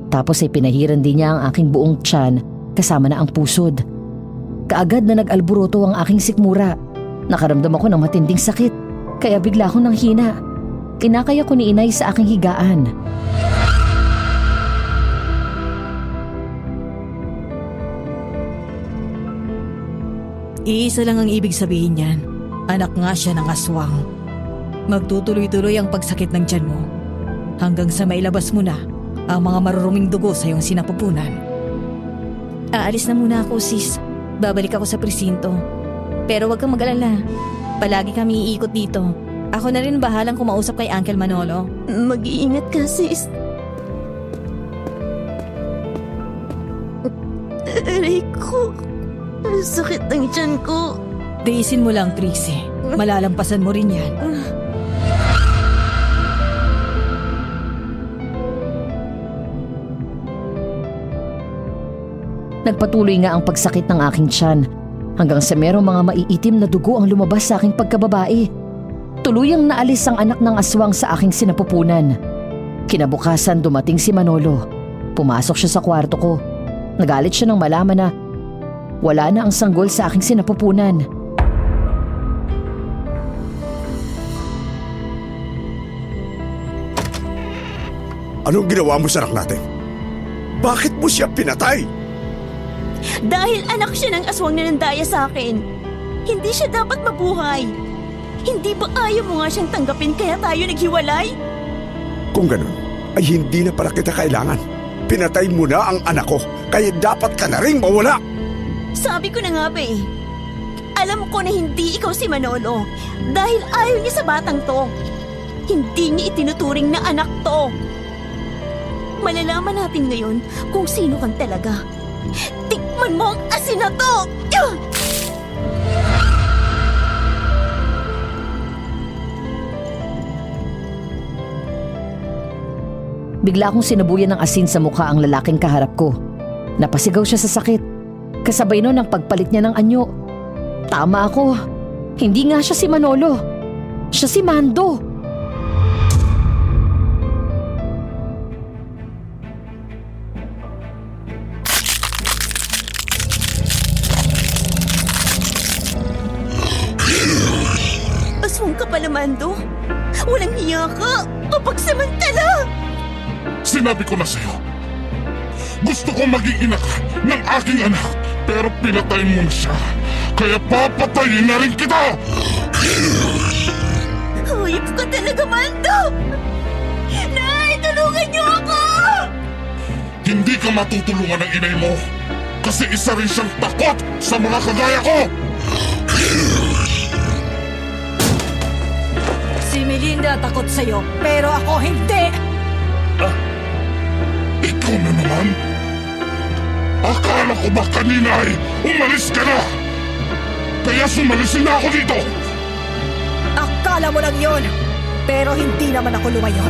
S4: Tapos ay pinahiran din niya ang aking buong tiyan kasama na ang pusod. Kaagad na nag-alburoto ang aking sikmura. Nakaramdam ako ng matinding sakit, kaya bigla akong nanghina. Kinakaya ko ni inay sa aking higaan.
S5: Iisa lang ang ibig sabihin niyan. Anak nga siya ng aswang. Magtutuloy-tuloy ang pagsakit ng tiyan mo hanggang sa mailabas mo na ang mga maruruming dugo sa iyong sinapupunan. Aalis na muna ako, sis. Babalik ako sa presinto. Pero huwag kang mag-alala. Palagi kami iikot dito. Ako na rin bahalang kumausap kay Uncle Manolo.
S7: Mag-iingat ka, sis. Aray ko. Ang sakit ng tiyan ko.
S5: Tiisin mo lang, Trixie. Malalampasan mo rin yan.
S4: Nagpatuloy nga ang pagsakit ng aking tiyan hanggang sa merong mga maiitim na dugo ang lumabas sa aking pagkababae. Tuluyang naalis ang anak ng aswang sa aking sinapupunan. Kinabukasan dumating si Manolo. Pumasok siya sa kwarto ko. Nagalit siya nang malaman na wala na ang sanggol sa aking sinapupunan.
S1: Anong ginawa mo sa anak natin? Bakit mo siya pinatay?
S7: Dahil anak siya ng aswang na nandaya sa akin. Hindi siya dapat mabuhay. Hindi ba ayaw mo nga siyang tanggapin kaya tayo naghiwalay?
S1: Kung ganun, ay hindi na pala kita kailangan. Pinatay mo na ang anak ko, kaya dapat ka na rin mawala.
S7: Sabi ko na nga ba eh. Alam ko na hindi ikaw si Manolo dahil ayaw niya sa batang to. Hindi niya itinuturing na anak to. Malalaman natin ngayon kung sino kang talaga. Tikman mo ang asin na to!
S4: Bigla akong sinabuyan ng asin sa mukha ang lalaking kaharap ko. Napasigaw siya sa sakit. Kasabay nun ang pagpalit niya ng anyo. Tama ako. Hindi nga siya si Manolo. Siya si Mando.
S7: Aswang ka pala, Mando. Walang hiya ka. Kapagsamantala.
S9: Sinabi ko na sa'yo, gusto ko maging ina ka ng aking anak, pero pinatay mo na siya. Kaya papatayin na rin kita!
S7: Hayop ka talaga, Mando! Nay, tulungan niyo ako!
S9: Hindi ka matutulungan ng inay mo kasi isa rin siyang takot sa mga kagaya ko!
S2: Si Melinda takot sa'yo, pero ako hindi!
S9: Ikaw na naman? Akala ko ba kanina ay umalis ka na? Kaya sumalisin na ako dito!
S2: Akala mo lang yun, pero hindi naman ako lumayo.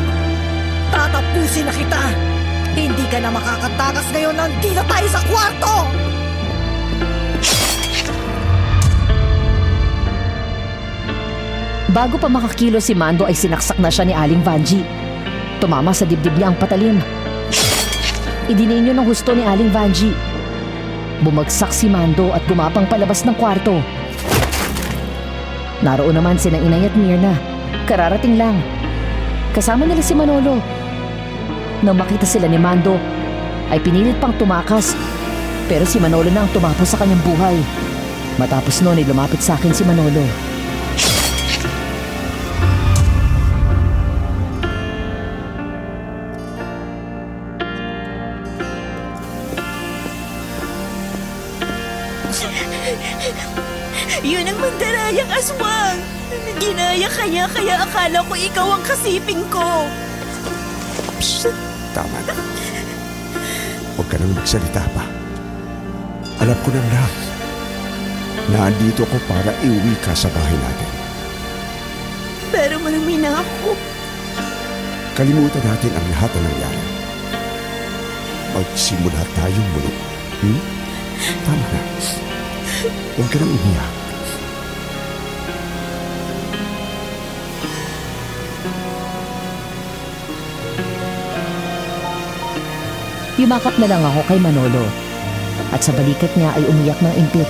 S2: Tatapusin na kita! Hindi ka na makakatakas ngayon, nandito tayo sa kwarto!
S4: Bago pa makakilo si Mando ay sinaksak na siya ni Aling Vanji. Tumama sa dibdib niya ang patalim. Idiniin yun ng husto ni Aling Vanji. Bumagsak si Mando at gumapang palabas ng kwarto. Naroon naman sina Inay at Mirna. Kararating lang. Kasama nila si Manolo. Nang makita sila ni Mando, ay pinilit pang tumakas. Pero si Manolo na ang tumapos sa kanyang buhay. Matapos noon ay lumapit sa akin si Manolo.
S7: Yun ang mandarayang aswang! Ginaya kaya akala ko ikaw ang kasiping ko.
S1: Psst, tama na. Huwag ka nang magsalita pa. Alam ko ng lahat na andito ko para iuwi ka sa bahay natin.
S7: Pero marami na ako.
S1: Kalimutan natin ang lahat na nangyari. Magsimula tayong muli. Tama na. Huwag ka nang umiyak.
S4: Yumakap na lang ako kay Manolo. At sa balikat niya ay umiyak ng impit.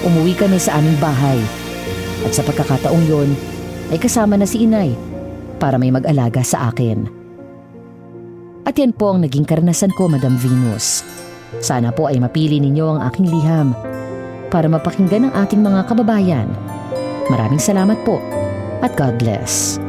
S4: Umuwi kami sa aming bahay. At sa pagkakataong yon, ay kasama na si Inay para may mag-alaga sa akin. At yan po ang naging karanasan ko, Madam Venus. Sana po ay mapili ninyo ang aking liham para mapakinggan ang ating mga kababayan. Maraming salamat po at God bless.